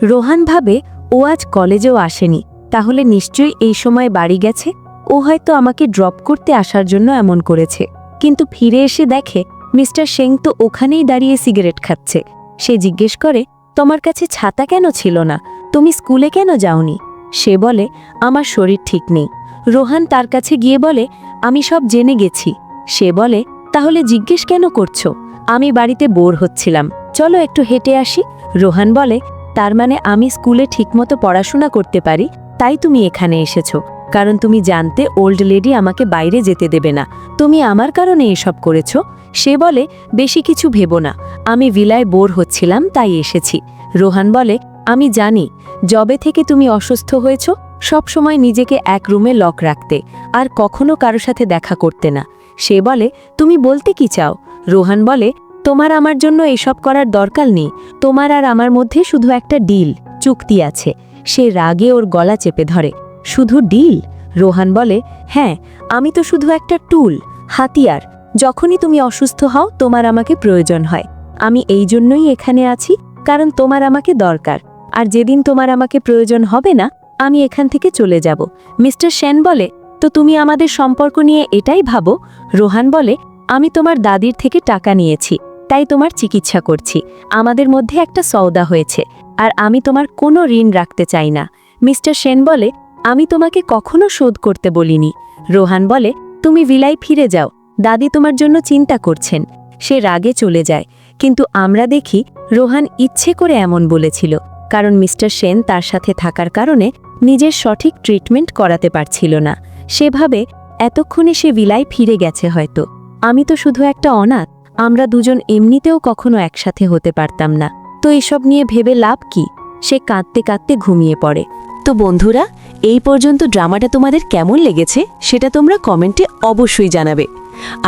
রোহান ভাবে, ও আজ কলেজেও আসেনি, তাহলে নিশ্চয়ই এই সময় বাড়ি গেছে। ও হয়তো আমাকে ড্রপ করতে আসার জন্য এমন করেছে। কিন্তু ফিরে এসে দেখে মিস্টার সিং তো ওখানেই দাঁড়িয়ে সিগারেট খাচ্ছে। সে জিজ্ঞেস করে, তোমার কাছে ছাতা কেন ছিল না? তুমি স্কুলে কেন যাওনি? সে বলে, আমার শরীর ঠিক নেই। রোহান তার কাছে গিয়ে বলে, আমি সব জেনে গেছি। সে বলে, তাহলে জিজ্ঞেস কেন করছো? আমি বাড়িতে বোর হচ্ছিলাম, চলো একটু হেঁটে আসি। রোহান বলে, তার মানে আমি স্কুলে ঠিকমতো পড়াশোনা করতে পারি, তাই তুমি এখানে এসেছো, কারণ তুমি জানতে ওল্ড লেডি আমাকে বাইরে যেতে দেবে না। তুমি আমার কারণে এসব করেছো? সে বলে, বেশি কিছু ভেবো না, আমি ভিলায় বোর হচ্ছিলাম তাই এসেছি। রোহান বলে, আমি জানি যবে থেকে তুমি অসুস্থ হয়েছ সবসময় নিজেকে এক রুমে লক রাখতে আর কখনো কারো সাথে দেখা করতে না। সে বলে, তুমি বলতে কি চাও? রোহান বলে, তোমার আমার জন্য এসব করার দরকার নেই। তোমার আর আমার মধ্যে শুধু একটা ডিল, চুক্তি আছে। সে রাগে ওর গলা চেপে ধরে, শুধু ডিল? রোহান বলে, হ্যাঁ, আমি তো শুধু একটা টুল, হাতিয়ার। যখনই তুমি অসুস্থ হও তোমার আমাকে প্রয়োজন হয়। আমি এই জন্যই এখানে আছি, কারণ তোমার আমাকে দরকার। আর যেদিন তোমার আমাকে প্রয়োজন হবে না, আমি এখান থেকে চলে যাব। মিস্টার সেন বলে, তো তুমি আমাদের সম্পর্ক নিয়ে এটাই ভাবো? রোহান বলে, আমি তোমার দাদির থেকে টাকা নিয়েছি, তাই তোমার চিকিৎসা করছি। আমাদের মধ্যে একটা সওদা হয়েছে, আর আমি তোমার কোনো ঋণ রাখতে চাই না। মিস্টার সেন বলে, আমি তোমাকে কখনো শোধ করতে বলিনি। রোহান বলে, তুমি ভিলাই ফিরে যাও, দাদি তোমার জন্য চিন্তা করছেন। সে রাগে চলে যায়, কিন্তু আমরা দেখি রোহান ইচ্ছে করে এমন বলেছিল, কারণ মিস্টার সেন তার সাথে থাকার কারণে নিজের সঠিক ট্রিটমেন্ট করাতে পারছিল না। সেভাবে এতক্ষণে সে ভিলাই ফিরে গেছে হয়তো। আমি তো শুধু একটা অনাথ, আমরা দুজন এমনিতেও কখনো একসাথে হতে পারতাম না। তো এসব নিয়ে ভেবে লাভ কি? সে কাঁদতে কাঁদতে ঘুমিয়ে পড়ে। তো বন্ধুরা, এই পর্যন্ত ড্রামাটা তোমাদের কেমন লেগেছে সেটা তোমরা কমেন্টে অবশ্যই জানাবে।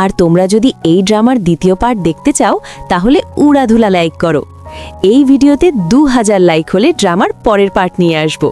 আর তোমরা যদি এই ড্রামার দ্বিতীয় পার্ট দেখতে চাও তাহলে উড়াধুলা লাইক করো। এই ভিডিওতে 2000 লাইক হলে ড্রামার পরের পার্ট নিয়ে আসবো।